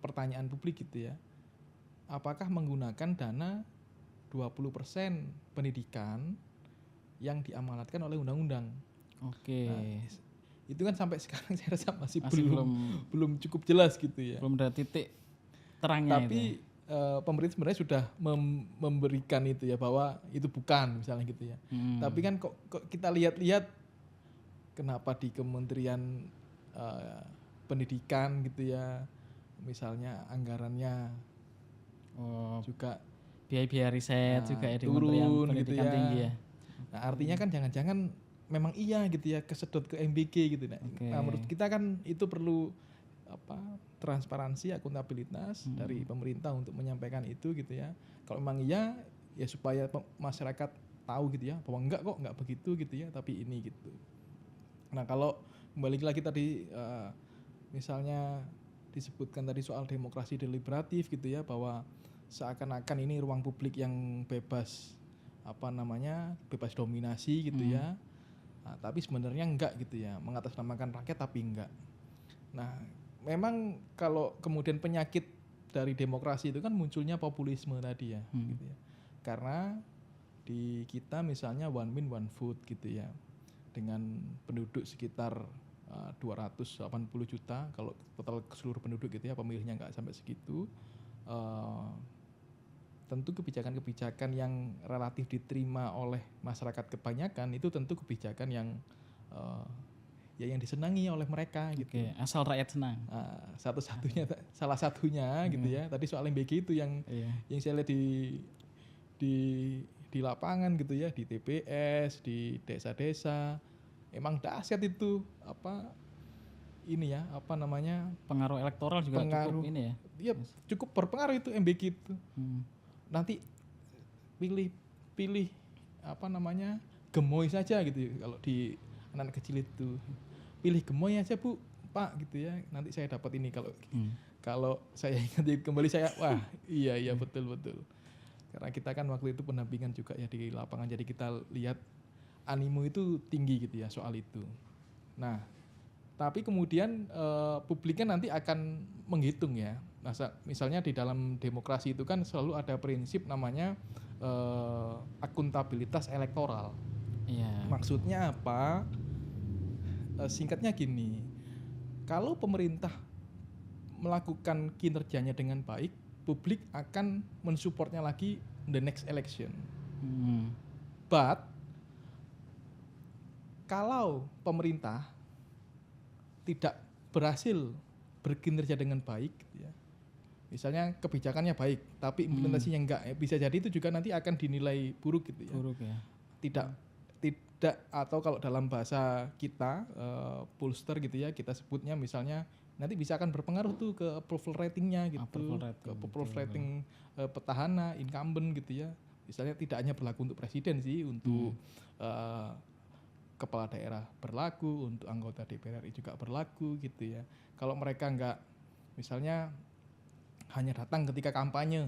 pertanyaan publik gitu ya, apakah menggunakan dana 20% pendidikan yang diamanatkan oleh undang-undang. Nah, itu kan sampai sekarang saya rasa masih belum cukup jelas gitu ya. Belum ada titik terangnya. Tapi pemerintah sebenarnya sudah memberikan itu ya, bahwa itu bukan misalnya gitu ya. Tapi kan kok kita lihat-lihat kenapa di Kementerian Pendidikan gitu ya, misalnya anggarannya juga biaya riset juga ya di Kementerian Pendidikan gitu ya. Tinggi ya. Nah, artinya kan jangan-jangan memang iya gitu ya kesedot ke MBG gitu. Nah, menurut kita kan itu perlu transparansi, akuntabilitas dari pemerintah untuk menyampaikan itu gitu ya. Kalau memang iya ya supaya masyarakat tahu gitu ya bahwa enggak begitu gitu ya, tapi ini gitu. Nah, kalau kembali lagi tadi misalnya disebutkan tadi soal demokrasi deliberatif gitu ya, bahwa seakan-akan ini ruang publik yang bebas bebas dominasi gitu ya. Nah, tapi sebenarnya enggak gitu ya, mengatasnamakan rakyat tapi enggak. Nah, memang kalau kemudian penyakit dari demokrasi itu kan munculnya populisme tadi ya, gitu ya. Karena di kita misalnya one man one vote gitu ya, dengan penduduk sekitar 280 juta, kalau total seluruh penduduk gitu ya, pemilihnya nggak sampai segitu. Tentu kebijakan-kebijakan yang relatif diterima oleh masyarakat kebanyakan itu tentu kebijakan yang yang disenangi oleh mereka gitu. Asal rakyat senang. Salah satunya gitu ya. Tadi soal MBG itu yang saya lihat di lapangan gitu ya, di TPS, di desa-desa. Emang dahsyat itu pengaruh elektoral juga cukup ini ya. Iya, cukup berpengaruh itu MBG itu. Nanti pilih gemoy saja gitu ya, kalau di anak kecil itu pilih gemoy aja Bu, Pak gitu ya, nanti saya dapat ini kalau saya ingat kembali saya wah iya betul. Karena kita kan waktu itu pendampingan juga ya di lapangan, jadi kita lihat animo itu tinggi gitu ya soal itu. Nah, tapi kemudian publiknya nanti akan menghitung ya. Misalnya di dalam demokrasi itu kan selalu ada prinsip namanya akuntabilitas elektoral. Iya. Maksudnya apa? Singkatnya gini, kalau pemerintah melakukan kinerjanya dengan baik, publik akan mensupportnya lagi the next election. But kalau pemerintah tidak berhasil berkinerja dengan baik, ya, misalnya kebijakannya baik, tapi implementasinya enggak, bisa jadi itu juga nanti akan dinilai buruk gitu ya. Buruk ya. Tidak atau kalau dalam bahasa kita pollster gitu ya, kita sebutnya misalnya nanti bisa akan berpengaruh tuh ke approval ratingnya gitu, ke approval rating petahana, incumbent gitu ya. Misalnya tidak hanya berlaku untuk presiden sih, untuk kepala daerah berlaku, untuk anggota DPR RI juga berlaku gitu ya. Kalau mereka enggak, misalnya hanya datang ketika kampanye,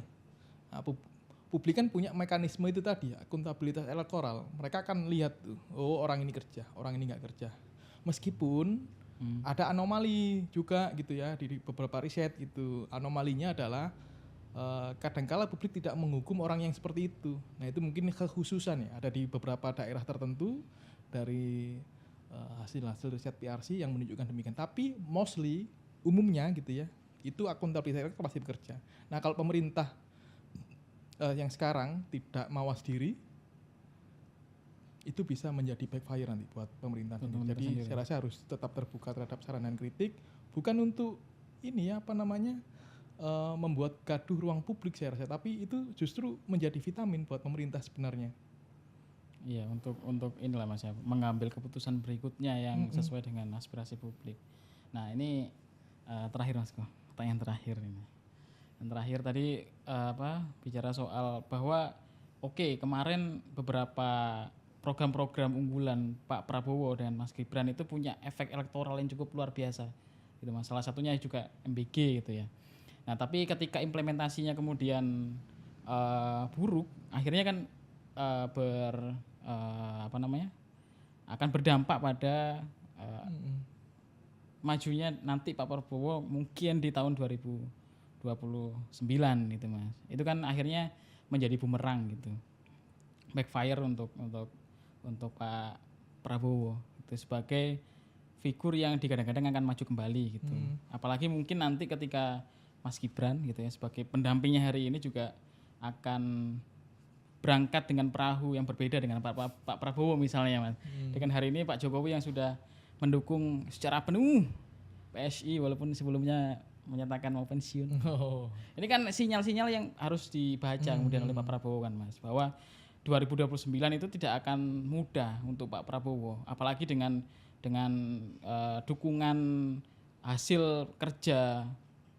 publik kan punya mekanisme itu tadi, akuntabilitas elektoral. Mereka akan lihat tuh, oh orang ini kerja, orang ini nggak kerja. Meskipun ada anomali juga gitu ya di beberapa riset gitu. Anomalinya adalah kadangkala publik tidak menghukum orang yang seperti itu. Nah itu mungkin kekhususan ya, ada di beberapa daerah tertentu dari hasil riset PRC yang menunjukkan demikian. Tapi mostly, umumnya gitu ya, itu akuntabilitas elektoral pasti bekerja. Nah kalau pemerintah yang sekarang tidak mawas diri, itu bisa menjadi backfire nanti buat pemerintah sendiri. Jadi saya rasa harus tetap terbuka terhadap saran dan kritik, bukan untuk ini ya membuat gaduh ruang publik saya rasa, tapi itu justru menjadi vitamin buat pemerintah sebenarnya. Iya, untuk inilah Mas ya, mengambil keputusan berikutnya yang sesuai dengan aspirasi publik. Nah ini terakhir Mas, pertanyaan terakhir ini. Yang terakhir tadi bicara soal bahwa kemarin beberapa program-program unggulan Pak Prabowo dan Mas Gibran itu punya efek elektoral yang cukup luar biasa gitu Mas. Salah satunya juga MBG gitu ya. Nah tapi ketika implementasinya kemudian buruk, akhirnya kan akan berdampak pada majunya nanti Pak Prabowo mungkin di tahun 2029 gitu Mas. Itu kan akhirnya menjadi bumerang gitu. Backfire untuk Pak Prabowo itu sebagai figur yang digadang-gadang akan maju kembali gitu. Apalagi mungkin nanti ketika Mas Gibran gitu ya sebagai pendampingnya hari ini juga akan berangkat dengan perahu yang berbeda dengan Pak Prabowo misalnya Mas. Dengan hari ini Pak Jokowi yang sudah mendukung secara penuh PSI walaupun sebelumnya menyatakan mau pensiun. Ini kan sinyal-sinyal yang harus dibaca kemudian oleh Pak Prabowo kan Mas, bahwa 2029 itu tidak akan mudah untuk Pak Prabowo, apalagi dengan dukungan hasil kerja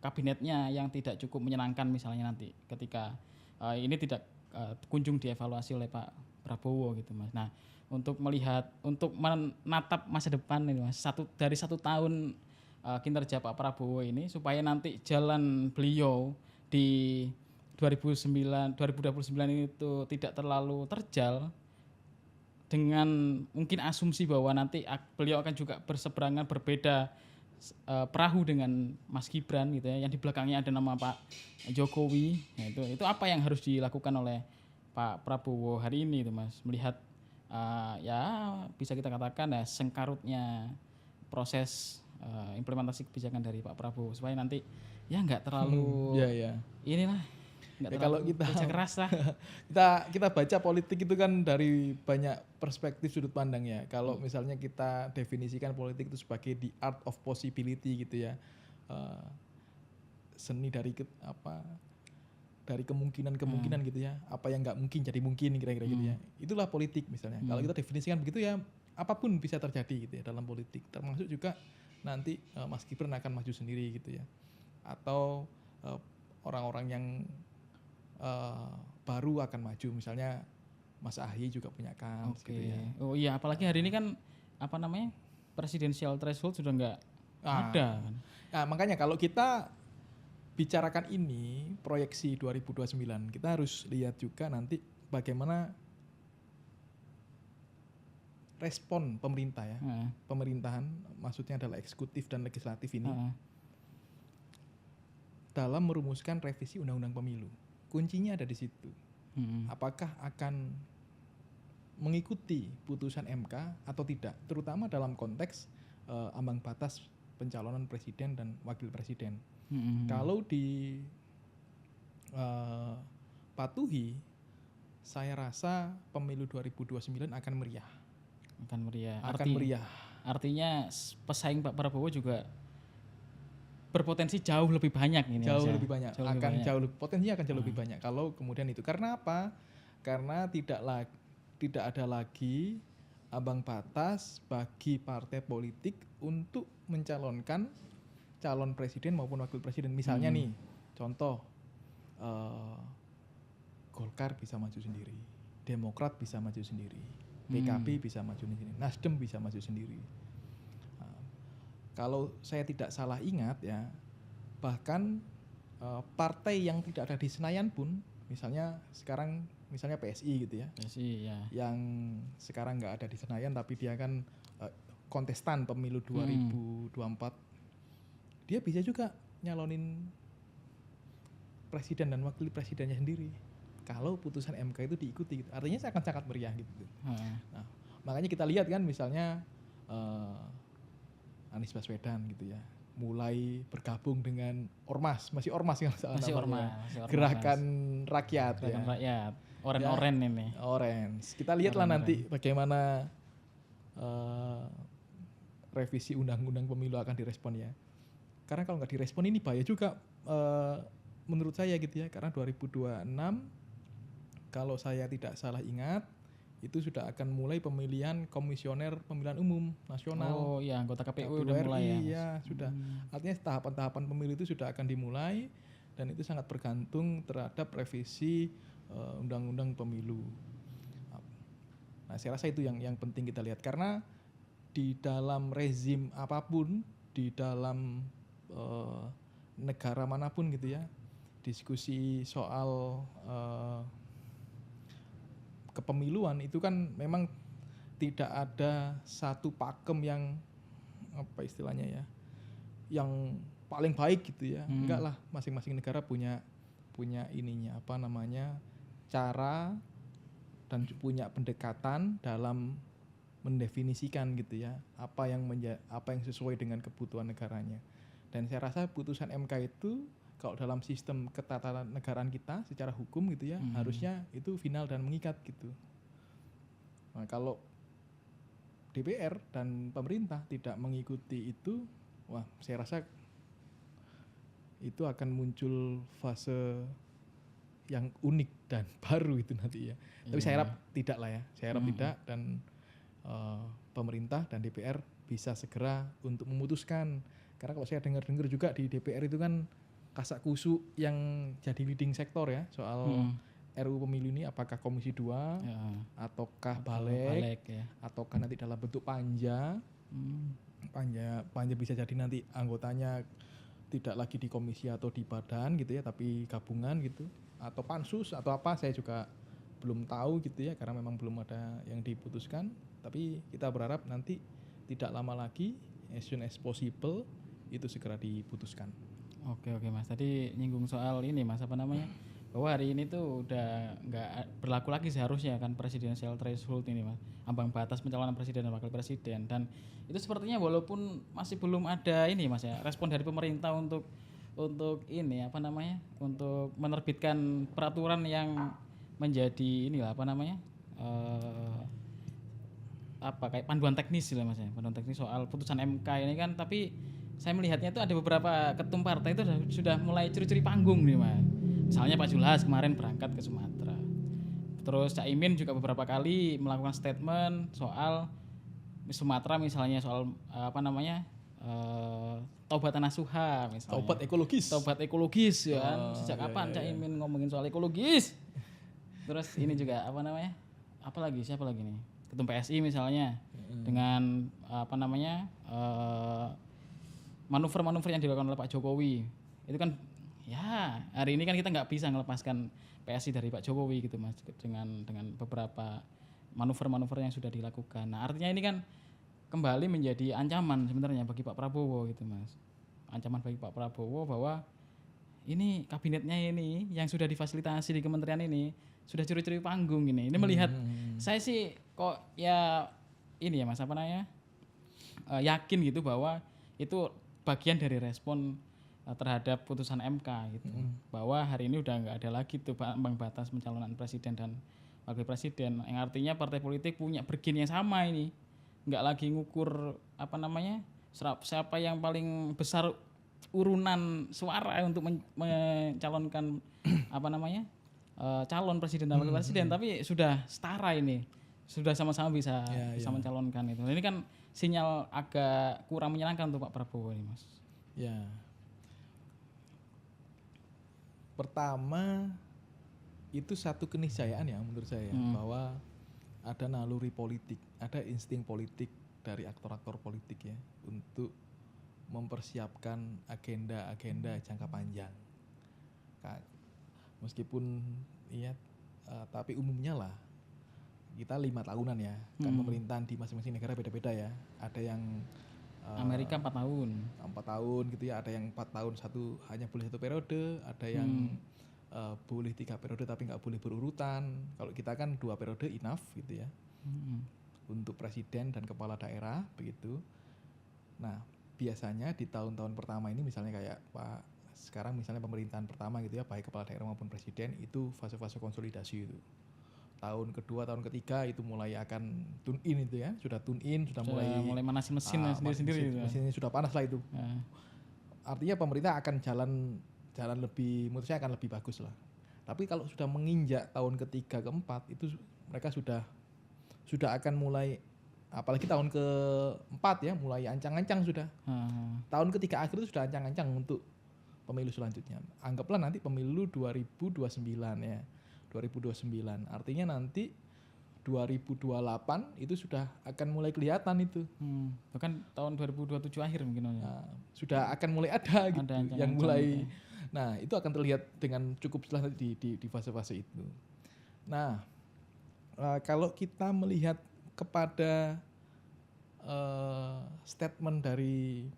kabinetnya yang tidak cukup menyenangkan misalnya nanti ketika ini tidak kunjung dievaluasi oleh Pak Prabowo gitu Mas. Nah, untuk menatap masa depan ini Mas, dari satu tahun kinerja Pak Prabowo ini supaya nanti jalan beliau di 2029 ini itu tidak terlalu terjal dengan mungkin asumsi bahwa nanti beliau akan juga berseberangan berbeda perahu dengan Mas Gibran gitu ya, yang di belakangnya ada nama Pak Jokowi. Nah, itu apa yang harus dilakukan oleh Pak Prabowo hari ini itu Mas, melihat ya bisa kita katakan ya sengkarutnya proses implementasi kebijakan dari Pak Prabowo supaya nanti ya nggak terlalu inilah nggak terlalu kalau kita kerja keras lah. kita baca politik itu kan dari banyak perspektif sudut pandang ya. Kalau misalnya kita definisikan politik itu sebagai the art of possibility gitu ya, seni dari kemungkinan gitu ya, apa yang nggak mungkin jadi mungkin kira-kira gitu ya. Itulah politik misalnya. Kalau kita definisikan begitu ya, apapun bisa terjadi gitu ya dalam politik, termasuk juga nanti Mas Gibran akan maju sendiri gitu ya, atau orang-orang yang baru akan maju, misalnya Mas Ahy juga punya kans gitu ya. Oh iya, apalagi hari ini kan presidensial threshold sudah nggak Ada kan. Nah, makanya kalau kita bicarakan ini proyeksi 2029, kita harus lihat juga nanti bagaimana respon pemerintah ya. Pemerintahan maksudnya adalah eksekutif dan legislatif ini dalam merumuskan revisi undang-undang pemilu. Kuncinya ada di situ. Apakah akan mengikuti putusan MK atau tidak, terutama dalam konteks ambang batas pencalonan presiden dan wakil presiden. Kalau dipatuhi, saya rasa pemilu 2029 akan meriah. Artinya pesaing Pak Prabowo juga berpotensi jauh lebih banyak ini. Potensinya akan jauh lebih banyak kalau kemudian itu. Karena apa? Karena tidak ada lagi ambang batas bagi partai politik untuk mencalonkan calon presiden maupun wakil presiden. Misalnya nih, contoh Golkar bisa maju sendiri, Demokrat bisa maju sendiri, PKB bisa maju sendiri, Nasdem bisa maju sendiri. Kalau saya tidak salah ingat ya, bahkan partai yang tidak ada di Senayan pun, misalnya PSI gitu ya, yang sekarang nggak ada di Senayan tapi dia kan kontestan pemilu 2024, dia bisa juga nyalonin presiden dan wakil presidennya sendiri kalau putusan MK itu diikuti gitu. Artinya saya akan sangat meriah gitu. Nah, makanya kita lihat kan misalnya Anies Baswedan gitu ya, mulai bergabung dengan Ormas, masih Ormas kan Gerakan Rakyat. Oren ini. Orange. Kita lihatlah nanti bagaimana revisi undang-undang pemilu akan direspon ya. Karena kalau nggak direspon ini bahaya juga menurut saya gitu ya. Karena 2026 kalau saya tidak salah ingat itu sudah akan mulai pemilihan komisioner pemilihan umum nasional. Oh iya, anggota KPU udah mulai ya. Iya, sudah. Artinya tahapan-tahapan pemilu itu sudah akan dimulai dan itu sangat bergantung terhadap revisi undang-undang pemilu. Nah, saya rasa itu yang penting kita lihat karena di dalam rezim apapun, di dalam negara manapun gitu ya, diskusi soal kepemiluan itu kan memang tidak ada satu pakem yang apa istilahnya ya, yang paling baik gitu ya. Enggak lah, masing-masing negara punya ininya apa namanya, cara dan punya pendekatan dalam mendefinisikan gitu ya apa yang sesuai dengan kebutuhan negaranya. Dan saya rasa putusan MK itu kalau dalam sistem ketatanegaraan kita secara hukum gitu ya, harusnya itu final dan mengikat gitu. Nah, kalau DPR dan pemerintah tidak mengikuti itu, wah saya rasa itu akan muncul fase yang unik dan baru itu nanti ya. Tapi saya harap tidak lah ya, saya harap tidak, dan pemerintah dan DPR bisa segera untuk memutuskan. Karena kalau saya dengar-dengar juga di DPR itu kan kasak kusuk yang jadi leading sektor ya soal RUU pemilu ini, apakah Komisi 2 ataukah Balik ya, ataukah nanti dalam bentuk panja. Panja bisa jadi nanti anggotanya tidak lagi di komisi atau di badan gitu ya, tapi gabungan gitu, atau pansus atau apa, saya juga belum tahu gitu ya, karena memang belum ada yang diputuskan. Tapi kita berharap nanti tidak lama lagi, as soon as possible, itu segera diputuskan. Oke Mas, tadi nyinggung soal ini Mas, apa namanya, bahwa hari ini tuh udah nggak berlaku lagi seharusnya kan presidential threshold ini Mas, ambang batas pencalonan presiden dan wakil presiden. Dan itu sepertinya walaupun masih belum ada ini Mas ya, respon dari pemerintah untuk ini apa namanya, untuk menerbitkan peraturan yang menjadi inilah apa namanya, apa kayak panduan teknis lah Mas ya, panduan teknis soal putusan MK ini kan. Tapi saya melihatnya itu ada beberapa ketum partai itu sudah mulai curi-curi panggung nih Mas. Misalnya Pak Julhas kemarin berangkat ke Sumatera. Terus Cak Imin juga beberapa kali melakukan statement soal Sumatera, misalnya soal apa namanya, Taubat Nasuha misalnya. Taubat ekologis ya kan. Sejak kapan Cak Imin ngomongin soal ekologis? Terus ini juga apa namanya? Siapa lagi nih? Ketum PSI misalnya dengan apa namanya? manuver-manuver yang dilakukan oleh Pak Jokowi itu kan ya hari ini kan kita nggak bisa melepaskan PSI dari Pak Jokowi gitu Mas dengan beberapa manuver-manuver yang sudah dilakukan. Nah artinya ini kan kembali menjadi ancaman sebenarnya bagi Pak Prabowo gitu Mas. Ancaman bagi Pak Prabowo bahwa ini kabinetnya ini yang sudah difasilitasi di kementerian ini sudah curi-curi panggung ini. Ini melihat saya sih kok ya ini ya Mas apa namanya yakin gitu bahwa itu bagian dari respon terhadap putusan MK gitu. Bahwa hari ini udah nggak ada lagi tuh ambang batas pencalonan presiden dan wakil presiden yang artinya partai politik punya bergen yang sama ini. Nggak lagi ngukur apa namanya siapa yang paling besar urunan suara untuk mencalonkan apa namanya calon presiden dan wakil presiden, tapi sudah setara ini, sudah sama-sama bisa mencalonkan itu. Ini kan sinyal agak kurang menyenangkan untuk Pak Prabowo ini Mas. Ya. Pertama itu satu keniscayaan ya menurut saya bahwa ada naluri politik, ada insting politik dari aktor-aktor politik ya untuk mempersiapkan agenda-agenda jangka panjang. Meskipun ya tapi umumnya lah kita 5 tahunan ya, kan pemerintahan di masing-masing negara beda-beda ya. Ada yang Amerika 4 tahun. 4 tahun gitu ya, ada yang 4 tahun hanya boleh 1 periode, ada yang boleh 3 periode tapi nggak boleh berurutan. Kalau kita kan 2 periode enough gitu ya. Untuk presiden dan kepala daerah begitu. Nah, biasanya di tahun-tahun pertama ini misalnya kayak sekarang misalnya pemerintahan pertama gitu ya, baik kepala daerah maupun presiden itu fase-fase konsolidasi itu. Tahun kedua, tahun ketiga itu mulai akan tune in itu ya, sudah tune in, sudah mulai manasin mesin sendiri-sendiri. Mesinnya sudah panas lah itu. Artinya pemerintah akan jalan lebih, menurut saya akan lebih bagus lah. Tapi kalau sudah menginjak tahun ketiga, keempat itu mereka sudah akan mulai, apalagi tahun keempat ya, mulai ancang-ancang sudah. Tahun ketiga akhir itu sudah ancang-ancang untuk pemilu selanjutnya. Anggaplah nanti pemilu 2029 ya. 2029. Artinya nanti 2028 itu sudah akan mulai kelihatan itu. Bahkan tahun 2027 akhir mungkin. Sudah akan mulai ada gitu yang mulai. Gitu. Nah, itu akan terlihat dengan cukup jelas di fase-fase itu. Nah, kalau kita melihat kepada statement dari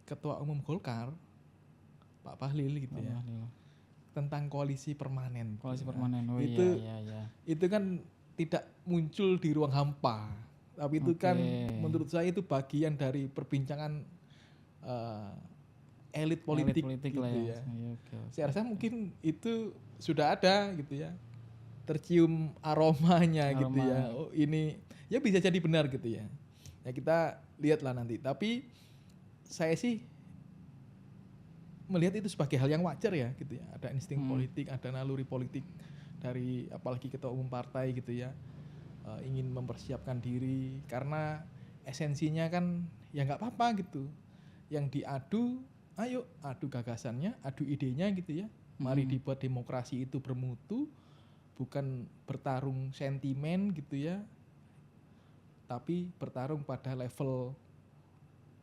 Ketua Umum Golkar Pak Bahlil gitu ya, tentang koalisi permanen. Koalisi permanen. Oh itu, iya. Itu kan tidak muncul di ruang hampa, tapi itu kan menurut saya itu bagian dari perbincangan elit politik gitu ya. Saya rasa mungkin itu sudah ada gitu ya, tercium aromanya gitu ya. Oh ini ya bisa jadi benar gitu ya. Ya kita lihatlah nanti. Tapi saya sih melihat itu sebagai hal yang wajar ya gitu ya. Ada insting politik, ada naluri politik dari apalagi ketua umum partai gitu ya, ingin mempersiapkan diri karena esensinya kan ya nggak apa-apa gitu. Yang diadu, ayo adu gagasannya, adu idenya gitu ya. Mari dibuat demokrasi itu bermutu, bukan bertarung sentimen gitu ya, tapi bertarung pada level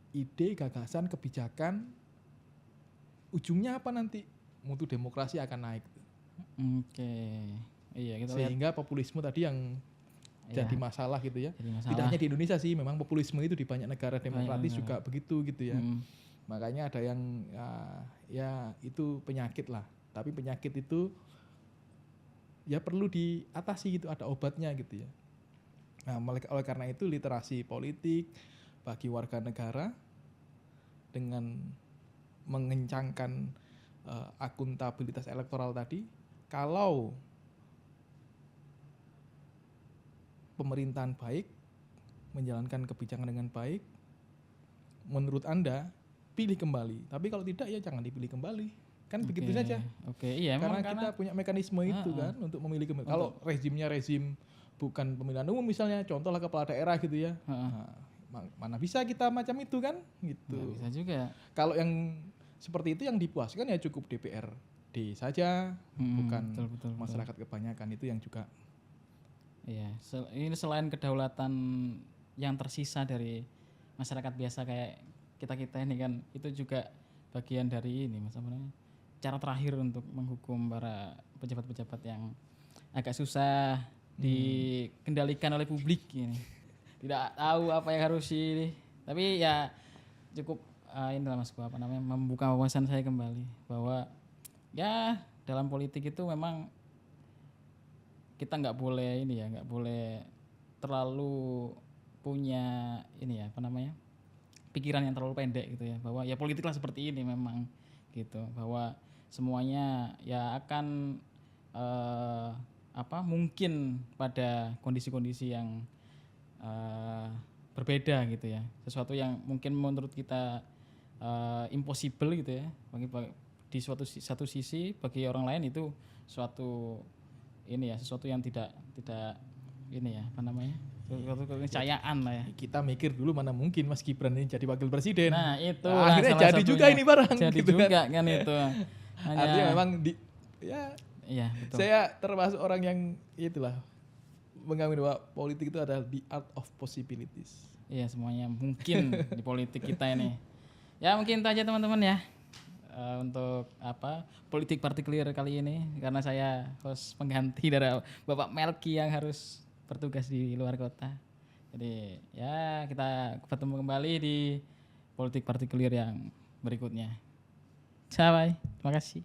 ide, gagasan, kebijakan. Ujungnya apa nanti? Mutu demokrasi akan naik. Iya, kita sehingga populisme tadi yang jadi masalah gitu ya. Tidak hanya di Indonesia sih, memang populisme itu di banyak negara demokratis juga begitu gitu ya. Makanya ada yang ya itu penyakit lah. Tapi penyakit itu ya perlu diatasi gitu, ada obatnya gitu ya. Nah, oleh karena itu literasi politik bagi warga negara dengan mengencangkan akuntabilitas elektoral tadi, kalau pemerintahan baik, menjalankan kebijakan dengan baik, menurut Anda pilih kembali. Tapi kalau tidak ya jangan dipilih kembali. Kan begitu saja. Iya, karena kita punya mekanisme itu kan untuk memilih kembali. Kalau rezimnya rezim bukan pemilihan umum misalnya, contohlah kepala daerah gitu ya. Mana bisa kita macam itu kan gitu. Nggak bisa juga. Kalau yang seperti itu yang dipuaskan ya cukup DPRD saja, bukan betul. Masyarakat kebanyakan itu yang juga. Iya, ini selain kedaulatan yang tersisa dari masyarakat biasa kayak kita ini kan itu juga bagian dari ini Mas apa namanya? Cara terakhir untuk menghukum para pejabat-pejabat yang agak susah dikendalikan oleh publik ini. Tidak tahu apa yang harus ini. Tapi ya cukup inilah Mas apa namanya membuka wawasan saya kembali bahwa ya dalam politik itu memang kita nggak boleh ini ya, nggak boleh terlalu punya ini ya apa namanya pikiran yang terlalu pendek gitu ya, bahwa ya politiklah seperti ini memang gitu, bahwa semuanya ya akan mungkin pada kondisi-kondisi yang berbeda gitu ya, sesuatu yang mungkin menurut kita impossible gitu ya di satu sisi bagi orang lain itu suatu ini ya, sesuatu yang tidak ini ya apa namanya suatu keniscayaan lah ya. Kita mikir dulu mana mungkin Mas Gibran ini jadi wakil presiden. Nah itu akhirnya jadi juga ini barang. Jadi gitu juga kan itu. Artinya memang iya betul. Saya termasuk orang yang itulah mengamini bahwa politik itu adalah the art of possibilities. Iya semuanya mungkin di politik kita ini. Ya mungkin itu aja teman-teman ya. Untuk politik partikulir kali ini karena saya host pengganti dari Bapak Melki yang harus bertugas di luar kota. Jadi ya kita bertemu kembali di politik partikulir yang berikutnya. Bye, terima kasih.